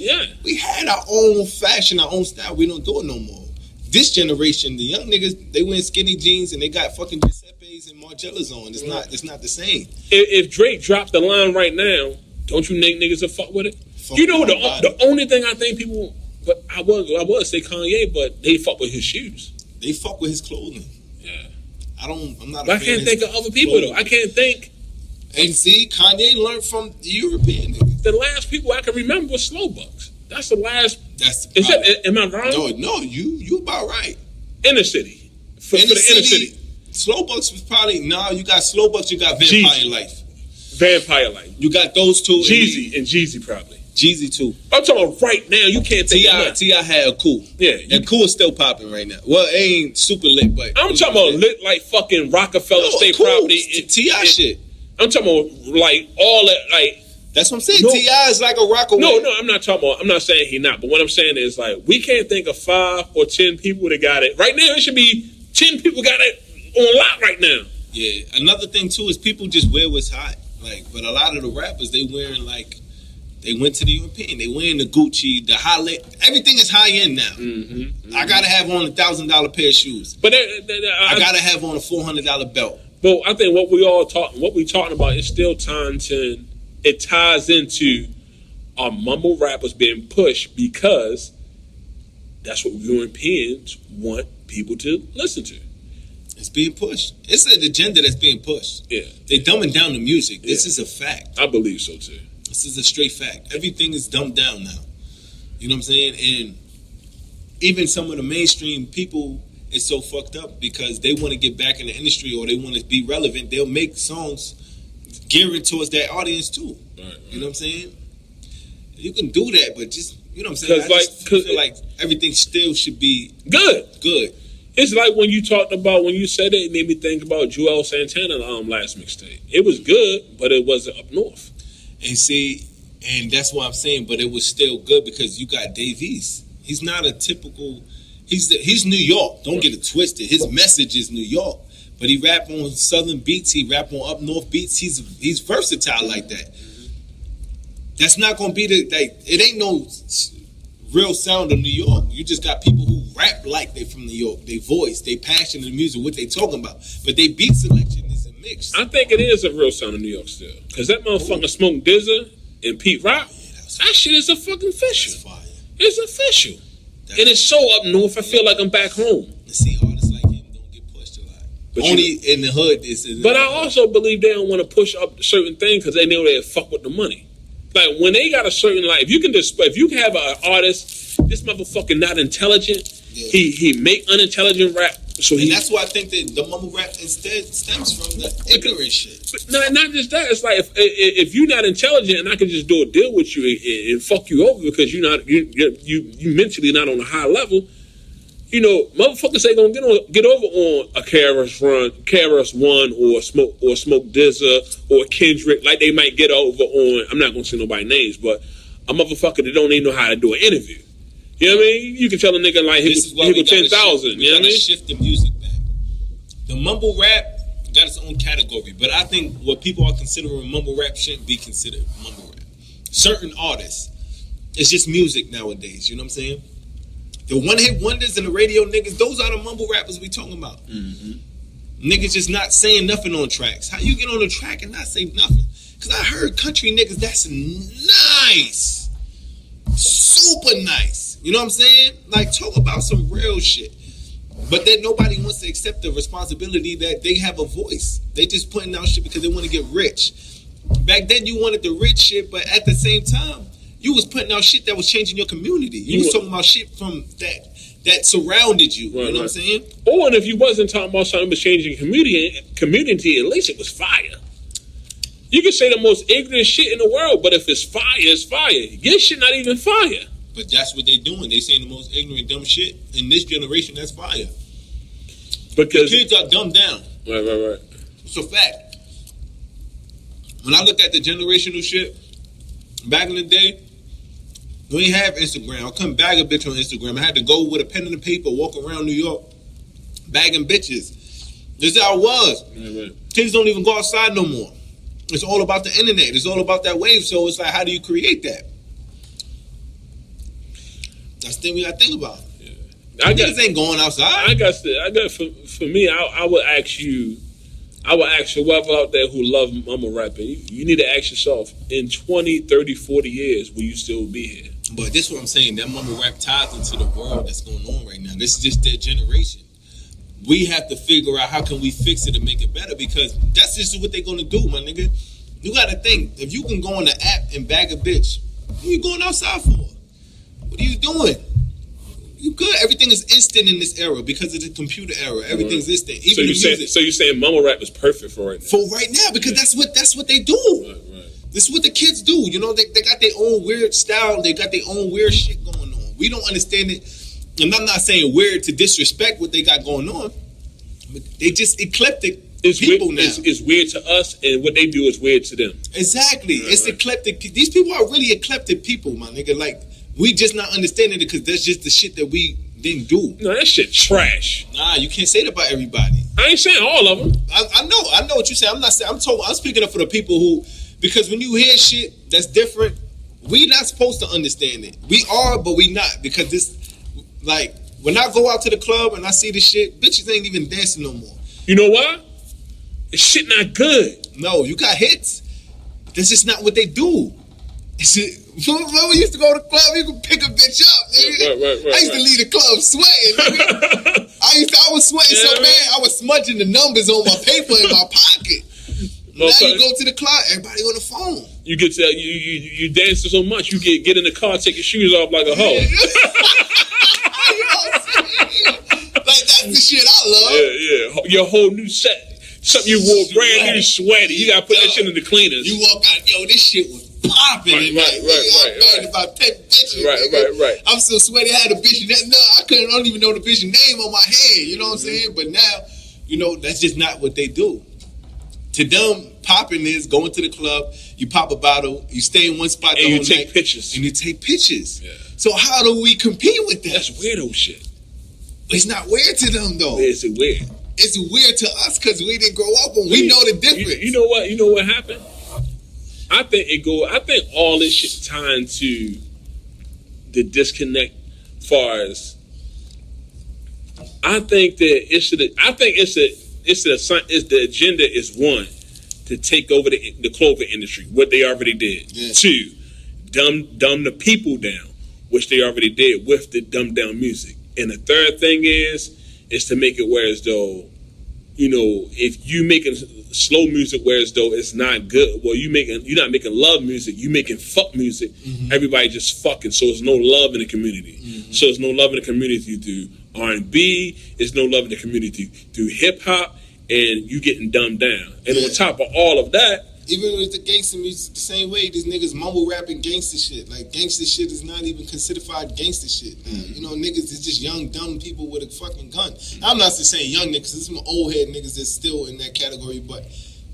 We had our own fashion, our own style. We don't do it no more. This generation, the young niggas, they wear skinny jeans and they got fucking Giuseppe's and Margielas on. It's not the same. If Drake dropped the line right now, don't you think niggas will fuck with it? You know, the only thing I think people, but I was say Kanye, but they fuck with his shoes. They fuck with his clothing. Yeah. I'm not. But I can't think of other people though. I can't think. And see, Kanye learned from the European niggas. The last people I can remember was Slow Bucks. That's the last. Am I wrong? No, you about right. Inner city. For the inner city. Slow Bucks was probably you got Slow Bucks, you got Vampire Life. Vampire Life. You got those two. Jeezy probably. Jeezy too. I'm talking about right now. You can't think of T.I. had a Cool. Yeah. And Cool is still popping right now. Well, it ain't super lit, but I'm talking about lit like fucking Rockefeller State cool. Property. T.I. shit. I'm talking about like all that like. That's what I'm saying. T.I. is like a Rockaway. No, I'm not talking about. I'm not saying he not. But what I'm saying is like we can't think of 5 or 10 people that got it right now. It should be 10 people got it on lock right now. Yeah. Another thing too is people just wear what's hot. Like, but a lot of the rappers they wearing like. They went to the European. They wearing the Gucci, the high. Everything is high end now. Mm-hmm. I gotta have on $1,000 pair of shoes. But I gotta have on a $400 belt. But I think what we talking about is still it ties into our mumble rappers being pushed because that's what Europeans want people to listen to. It's being pushed. It's an agenda that's being pushed. Yeah, they dumbing down the music. This is a fact. I believe so too. This is a straight fact. Everything is dumbed down now. You know what I'm saying? And even some of the mainstream people is so fucked up because they want to get back in the industry or they want to be relevant. They'll make songs geared towards that audience too. Right. You know what I'm saying? You can do that, but just, you know what I'm saying? I feel like everything still should be good. It's like when you said it made me think about Joel Santana last mixtape. It was good, but it wasn't up north. And see, and that's what I'm saying, but it was still good because you got Dave East. He's not a typical, he's New York. Don't get it twisted. His message is New York. But he rap on southern beats, he rap on up north beats. He's versatile like that. That's not gonna be it ain't no real sound of New York. You just got people who rap like they from New York. They voice, they passion in the music, what they talking about. But they beat selection is a mix. I think it is a real sound of New York still. Because that motherfucker Smoke DZA and Pete Rock, that shit is a fucking official. It's official. And it's so up north, I feel like I'm back home. See, artists like him don't get pushed a lot. But only in the hood. But I also believe they don't want to push up certain things because they know they'll fuck with the money. Like when they got a certain if you can have an artist, this motherfucker not intelligent, he make unintelligent rap. And that's why I think that the mumble rap instead stems from the ignorant shit. But not just that. It's like if you're not intelligent and I can just do a deal with you and fuck you over because you mentally not on a high level. You know, motherfuckers ain't gonna get over on a KRS-One or Smoke DZA or Kendrick like they might get over on. I'm not gonna say nobody's names, but a motherfucker that don't even know how to do an interview. You know what I mean? You can tell a nigga like he was 10,000. You know what I mean? Shift the music back. The mumble rap got its own category, but I think what people are considering mumble rap shouldn't be considered mumble rap. Certain artists, it's just music nowadays. You know what I'm saying? The one-hit wonders and the radio niggas, those are the mumble rappers we talking about. Mm-hmm. Niggas just not saying nothing on tracks. How you get on a track and not say nothing? Because I heard country niggas, that's nice. Super nice. You know what I'm saying? Like, talk about some real shit. But then nobody wants to accept the responsibility that they have a voice. They just putting out shit because they want to get rich. Back then you wanted the rich shit, but at the same time, You was putting out shit that was changing your community. You was talking about shit from that surrounded you. Right, you know what I'm saying? Or and if you wasn't talking about something that was changing community, at least it was fire. You can say the most ignorant shit in the world, but if it's fire, it's fire. Your shit not even fire. But that's what they doing. They saying the most ignorant, dumb shit. In this generation, that's fire. Because the kids are dumbed down. Right. It's a fact. When I look at the generational shit, back in the day, we didn't have Instagram. I couldn't bag a bitch on Instagram. I had to go with a pen and a paper, walk around New York, bagging bitches. This is how it was. Right. Kids don't even go outside no more. It's all about the internet. It's all about that wave. So it's like, how do you create that? That's the thing we got to think about. Yeah. Niggas ain't going outside. For me, I would ask you, whoever out there who love mumble rapping, you need to ask yourself, in 20, 30, 40 years, will you still be here? But this is what I'm saying. That mumble rap ties into the world that's going on right now. This is just their generation. We have to figure out how can we fix it and make it better, because that's just what they're going to do, my nigga. You got to think, if you can go on the app and bag a bitch, what are you going outside for? What are you doing? You good. Everything is instant in this era because of the computer era. Everything's instant. Even so you're saying mumble rap is perfect for right now? For right now, because that's what they do. Right. This is what the kids do. You know, they got their own weird style. They got their own weird shit going on. We don't understand it. And I'm not saying weird to disrespect what they got going on, but they just eclectic people now. It's weird to us, and what they do is weird to them. Exactly. It's eclectic. These people are really eclectic people, my nigga. Like, we just not understanding it because that's just the shit that we didn't do. No, that shit trash. Nah, you can't say that about everybody. I ain't saying all of them. I know what you're saying. I'm not saying. I'm speaking up for the people who, because when you hear shit that's different, we not supposed to understand it. We are, but we not, because this, like, when I go out to the club and I see this shit, bitches ain't even dancing no more. You know why? This shit not good. No, you got hits. That's just not what they do. When we used to go to the club, you could pick a bitch up. Right, I used to leave the club sweating. I was sweating so bad, I was smudging the numbers on my paper in my pocket. Now you go to the club, everybody on the phone. You get to you dance so much, you get in the car, take your shoes off like a hoe. You know what I'm saying? Like, that's the shit I love. Yeah. Your whole new set. Something you wore brand new, sweaty. You gotta put that shit in the cleaners. You walk out, this shit was popping. Right. About 10 bitches. Right. I'm so sweaty. I had a bitch I don't even know the bitch's name on my head. You know what I'm saying? But now, that's just not what they do. To them, popping is going to the club, you pop a bottle, you stay in one spot the whole night. And you take pictures. Yeah. So how do we compete with that? That's weirdo shit. It's not weird to them, though. It's weird. It's weird to us because we didn't grow up and we know the difference. You know what? You know what happened? I think all this shit tied to the disconnect. Far as I think that the agenda is, one, to take over the clothing industry, what they already did. Yeah. Two, dumb the people down, which they already did with the dumbed down music. And the third thing is to make it where as though, if you making slow music where as though it's not good, well, you're not making love music, you making fuck music. Mm-hmm. Everybody just fucking, so there's no love in the community. Mm-hmm. So there's no love in the community through R&B, there's no love in the community through hip hop, and you getting dumbed down. And on top of all of that, even with the gangster music, the same way, these niggas mumble rapping gangster shit. Like, gangster shit is not even considered gangster shit. Niggas is just young, dumb people with a fucking gun. I'm not just saying young niggas, there's some old head niggas that's still in that category, but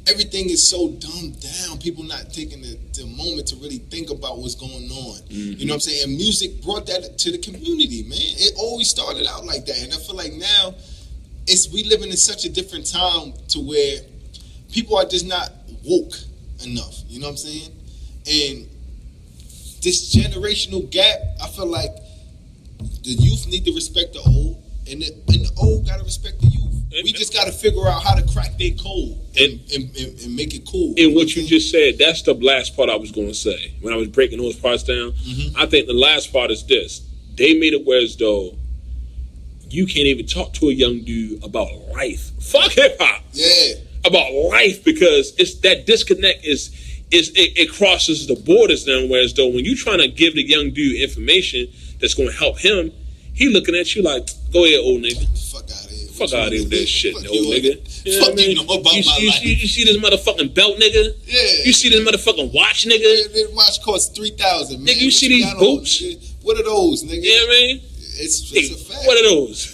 everything is so dumbed down. People not taking the moment to really think about what's going on. Mm-hmm. You know what I'm saying? And music brought that to the community, man. It always started out like that. And I feel like now, we living in such a different time to where people are just not woke enough, you know what I'm saying? And this generational gap, I feel like the youth need to respect the old, and the old gotta respect the youth. We just gotta figure out how to crack their code and make it cool. And what you just said, that's the last part I was going to say. When I was breaking those parts down, I think the last part is this. They made it where as though you can't even talk to a young dude about life. Fuck hip hop. Yeah. About life, because it's that disconnect is it crosses the borders now. Whereas though when you trying to give the young dude information that's going to help him, he looking at you like, go ahead, old nigga. Fuck out of here. Fuck out of here with that shit, old nigga. You know what I mean? Fuck you know about my life. You see this motherfucking belt, nigga? Yeah. You see this motherfucking watch, nigga? This watch costs $3,000, man. Nigga, you see these boots? What are those, nigga? You know what I mean? It's a fact. What are those?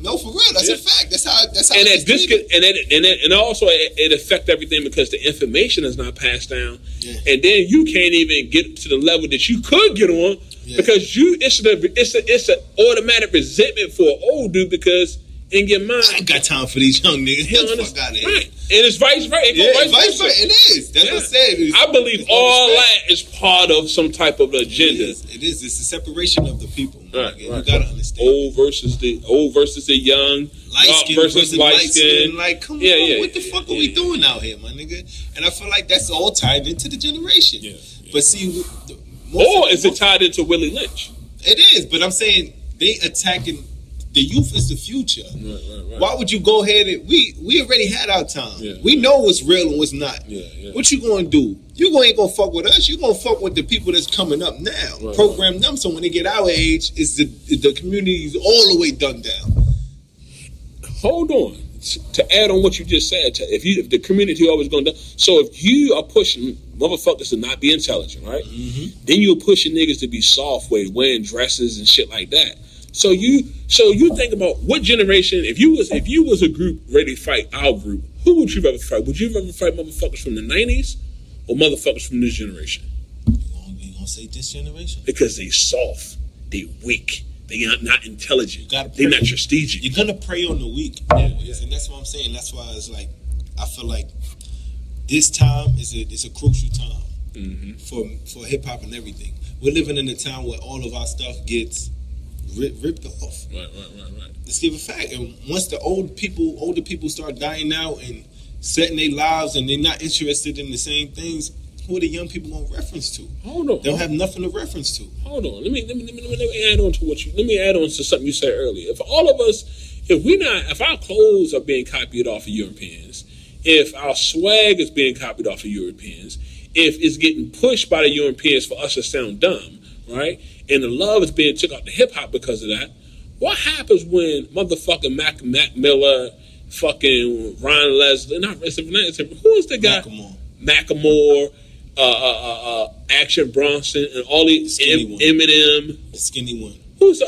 No, for real. That's a fact. That's how. And that disconnect, and also it affects everything because the information is not passed down, and then you can't even get to the level that you could get on because it's an automatic resentment for an old dude because in your mind, I ain't got time for these young niggas. Get the fuck out of here. Right. And it's vice versa. Vice versa. It is. That's what I said. I believe all that is part of some type of agenda. It is. It's a separation of the people. Right. You gotta understand. Old versus the young, light skin versus light skin. Like, come on, what the fuck are we doing out here, my nigga? And I feel like that's all tied into the generation. But see, is it tied into Willie Lynch? It is, but I'm saying they attacking. The youth is the future. Right. Why would you go ahead and we already had our time. We know what's real and what's not. What you gonna do? You ain't gonna fuck with us. You gonna fuck with the people that's coming up now. Program them so when they get our age, is the community's all the way done down. Hold on. To add on what you just said, if the community always going to, so if you are pushing motherfuckers to not be intelligent, right? Then you're pushing niggas to be soft wearing dresses and shit like that. So you think about what generation, if you was a group ready to fight our group, who would you rather fight? Would you rather fight motherfuckers from the 90s or motherfuckers from this generation? You gonna say this generation? Because they soft, they weak, they are not intelligent, they're not strategic. You're gonna prey on the weak always, and that's what I'm saying. That's why it's like I feel like this time is a crucial time for hip hop and everything. We're living in a time where all of our stuff gets ripped off. Right. Let's give a fact. And once the older people start dying out and setting their lives, and they're not interested in the same things, who are the young people gonna reference to? Hold on. They'll have nothing to reference to. Hold on. Let me add on to let me add on to something you said earlier. If all of us, if our clothes are being copied off of Europeans, if our swag is being copied off of Europeans, if it's getting pushed by the Europeans for us to sound dumb, right? And the love is being took out to hip hop because of that. What happens when motherfucking Mac Miller, fucking Ron Leslie, who is the guy? Macklemore, Action Bronson, and all these Eminem. The skinny one. Who's the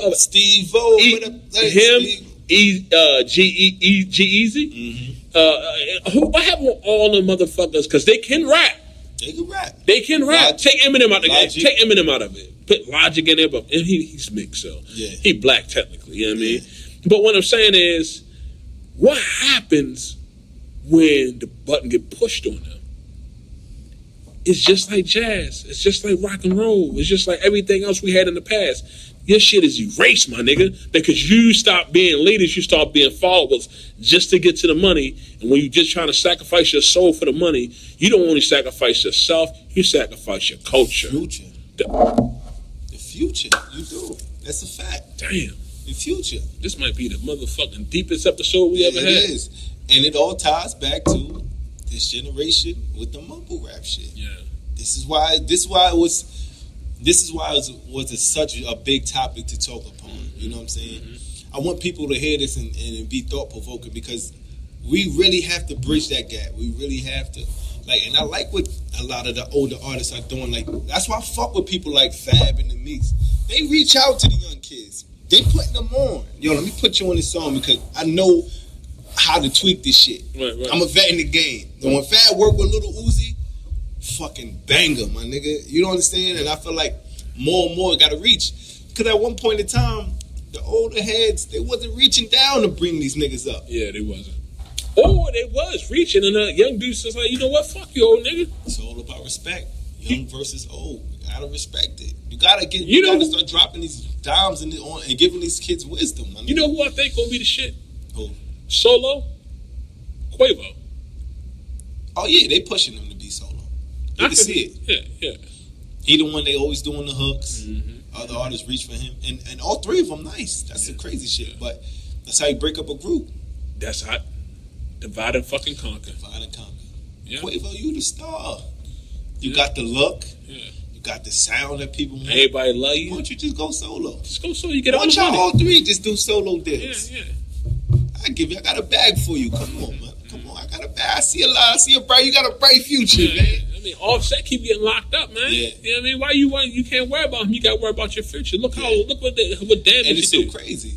other? Steve-O. G-Eazy. What happened with all the motherfuckers? Because they can rap. They can rap. Logic. Take Eminem out of it. Put Logic in there, but he's mixed, so he black technically. You know what I mean? But what I'm saying is, what happens when the button get pushed on them? It's just like jazz. It's just like rock and roll. It's just like everything else we had in the past. Your shit is erased, my nigga, because you stop being leaders, you start being followers just to get to the money. And when you're just trying to sacrifice your soul for the money, you don't only sacrifice yourself, you sacrifice your culture. The future, you do. That's a fact. Damn. The future. This might be the motherfucking deepest episode we ever had. It is. And it all ties back to this generation with the mumble rap shit. Yeah. This is why it was such a big topic to talk upon. You know what I'm saying? I want people to hear this and be thought provoking, because we really have to bridge that gap. We really have to, and I like what a lot of the older artists are doing. That's why I fuck with people like Fab and the Meeks. They reach out to the young kids. They putting them on. Yo, let me put you on this song because I know how to tweak this shit. Right. I'm a vet in the game. And when Fab worked with Lil Uzi, fucking banger, my nigga. You don't understand? And I feel like more and more gotta reach. Because at one point in time, the older heads, they wasn't reaching down to bring these niggas up. Yeah, they wasn't. Or they was reaching, and young dudes was like, you know what, fuck you, old nigga. It's all about respect. Young versus old. You gotta respect it. You gotta start dropping these dimes and giving these kids wisdom, my nigga. You know who I think gonna be the shit? Who? Solo? Quavo. Oh yeah, they pushing him to be Solo. You can see it. Yeah. He the one they always doing the hooks. Other artists reach for him, and all three of them nice. That's some crazy shit. But that's how you break up a group. That's how divide and fucking conquer. Divide and conquer. Yeah. Quavo, you the star. You got the look. Yeah. You got the sound that people want. Everybody love you. Why don't you just go solo? Just go solo. You get Why all don't the y'all money. all three just do solo deals? Yeah. I got a bag for you. Come on, man. Come on. I got a bag. I see a lot. I see a bright. You got a bright future, man. I mean, Offset keep getting locked up, man. Yeah. You know what I mean? Why you can't worry about him? You got to worry about your future. Look what damage And it's you so do. crazy.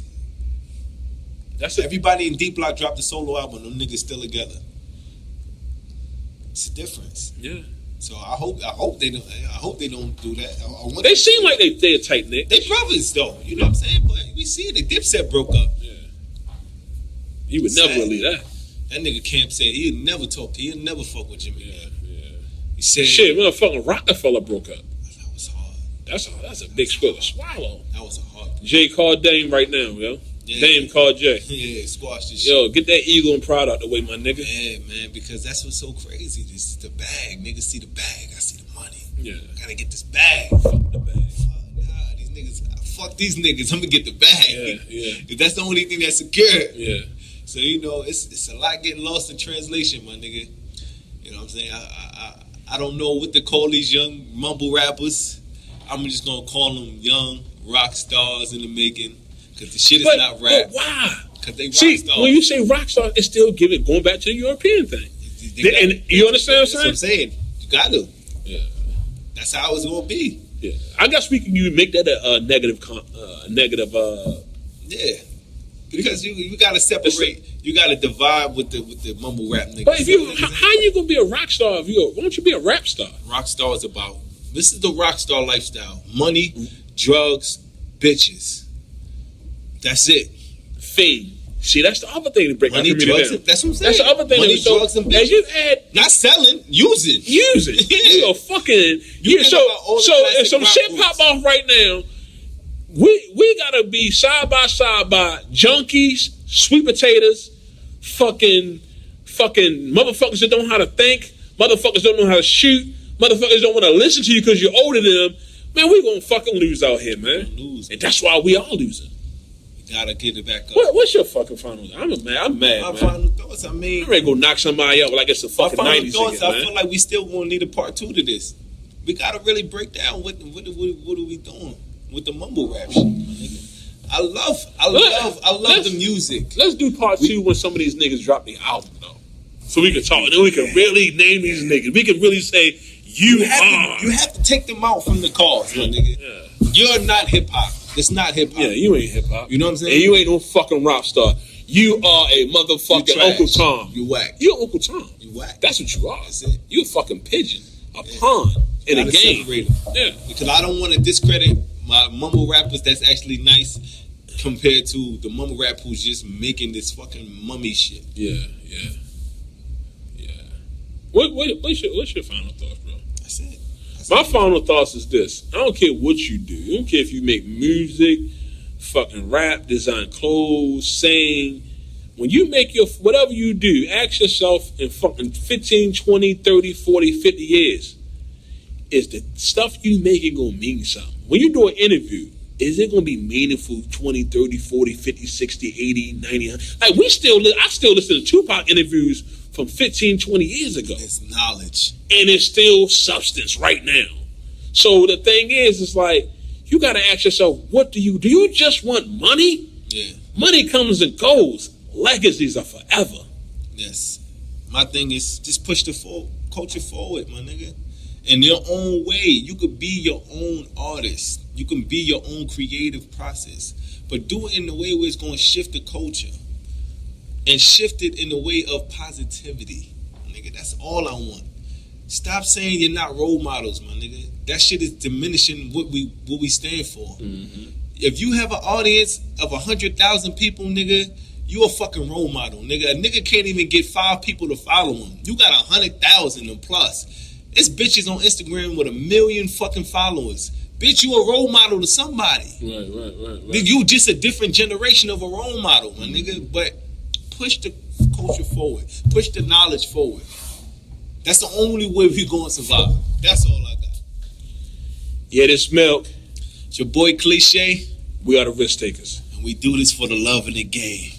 That's it. Everybody in D Block dropped a solo album. Them niggas still together. It's a difference. Yeah. So I hope they don't do that. I want They seem like they're tight knit. they brothers though. You know what I'm saying? But we see it. The Dipset broke up. Yeah. You would never believe that. That nigga Camp said he'd never talk to. He'd never fuck with Jimmy. Yeah. He said Shit, motherfucking Rockefeller broke up. that was hard. That's a big spill to swallow. That was a hard. Jay called Dame right now, yo. Yeah. Dame called Jay. Yeah, squash this shit. Yo, get that ego and pride out the way, my nigga. Yeah, man, because that's what's so crazy. This is the bag. Niggas see the bag. I see the money. Yeah. I gotta get this bag. Fuck the bag. These niggas. Fuck these niggas. I'm gonna get the bag. Yeah. If that's the only thing that's secure. Yeah. So it's a lot getting lost in translation, my nigga. You know what I'm saying? I don't know what to call these young mumble rappers. I'm just gonna call them young rock stars in the making, because the shit is not rap. But why? Because they rock See, stars. when you say rock star, it's still going back to the European thing. And you understand what I'm saying? That's what I'm saying. You got to. Yeah. That's how it's gonna be. Yeah. I guess you make that a negative. Yeah. Because you gotta separate. You gotta divide with the mumble rap niggas. But how you gonna be a rock star if why don't you be a rap star? Rock star is about. This is the rock star lifestyle: money, drugs, bitches. That's it. Fame. See, that's the other thing to break Money, my community drugs. down. That's what I'm saying. That's the other thing. Money, drugs, and bitches. As you add, Not selling, using. use it. Yeah. You a fucking. You Yeah, think about all the so if classic some rock shit groups. pop off right now, we gotta be side by junkies, sweet potatoes, fucking motherfuckers that don't know how to think, motherfuckers don't know how to shoot, motherfuckers don't want to listen to you because you're older than them. Man, we gonna fucking lose out here, man. Lose. And that's why we all losing. You gotta get it back up. What's your fucking final? I'm mad, My man. final thoughts. I I'm mean, ready to go knock somebody up like it's a my fucking final 90s thoughts. again, I man. feel like we still gonna need a part 2 to this. We gotta really break down what are we doing with the mumble rap shit, my nigga. I love the music. Let's do part 2 when some of these niggas drop the album, though. So we can talk. Then we can really name these niggas. We can really say, you have to take them out from the cars, my nigga. Yeah. You're not hip hop. It's not hip hop. Yeah, you ain't hip hop. You know what I'm saying? And you ain't no fucking rock star. You are a motherfucking You trash. Uncle Tom. You whack. You're Uncle Tom. You whack. That's what you are. That's it. You a fucking pigeon. A pawn in a Gotta game. separate 'em. Yeah. Because I don't want to discredit my mumble rappers that's actually nice compared to the mumble rap who's just making this fucking mummy shit. Yeah. What's your final thoughts, bro? That's it. My final thoughts is this. I don't care what you do. I don't care if you make music, fucking rap, design clothes, sing. When you make whatever you do, ask yourself in fucking 15, 20, 30, 40, 50 years, is the stuff you making going to mean something? When you do an interview, is it going to be meaningful 20, 30, 40, 50, 60, 80, 90? Like I still listen to Tupac interviews from 15, 20 years ago. It's knowledge. And it's still substance right now. So the thing is, it's like, you got to ask yourself, what do you just want money? Yeah. Money comes and goes. Legacies are forever. Yes. My thing is just push the culture forward, my nigga. In your own way. You could be your own artist. You can be your own creative process. But do it in a way where it's going to shift the culture. And shift it in a way of positivity. Nigga, that's all I want. Stop saying you're not role models, my nigga. That shit is diminishing what we stand for. Mm-hmm. If you have an audience of 100,000 people, nigga, you a fucking role model, nigga. A nigga can't even get 5 people to follow him. You got 100,000 and plus. It's bitches on Instagram with 1 million fucking followers. Bitch, you a role model to somebody. Right. You just a different generation of a role model, my nigga. But push the culture forward. Push the knowledge forward. That's the only way we gonna survive. That's all I got. Yeah, this milk. It's your boy Cliche, We are the risk takers. and we do this for the love of the game.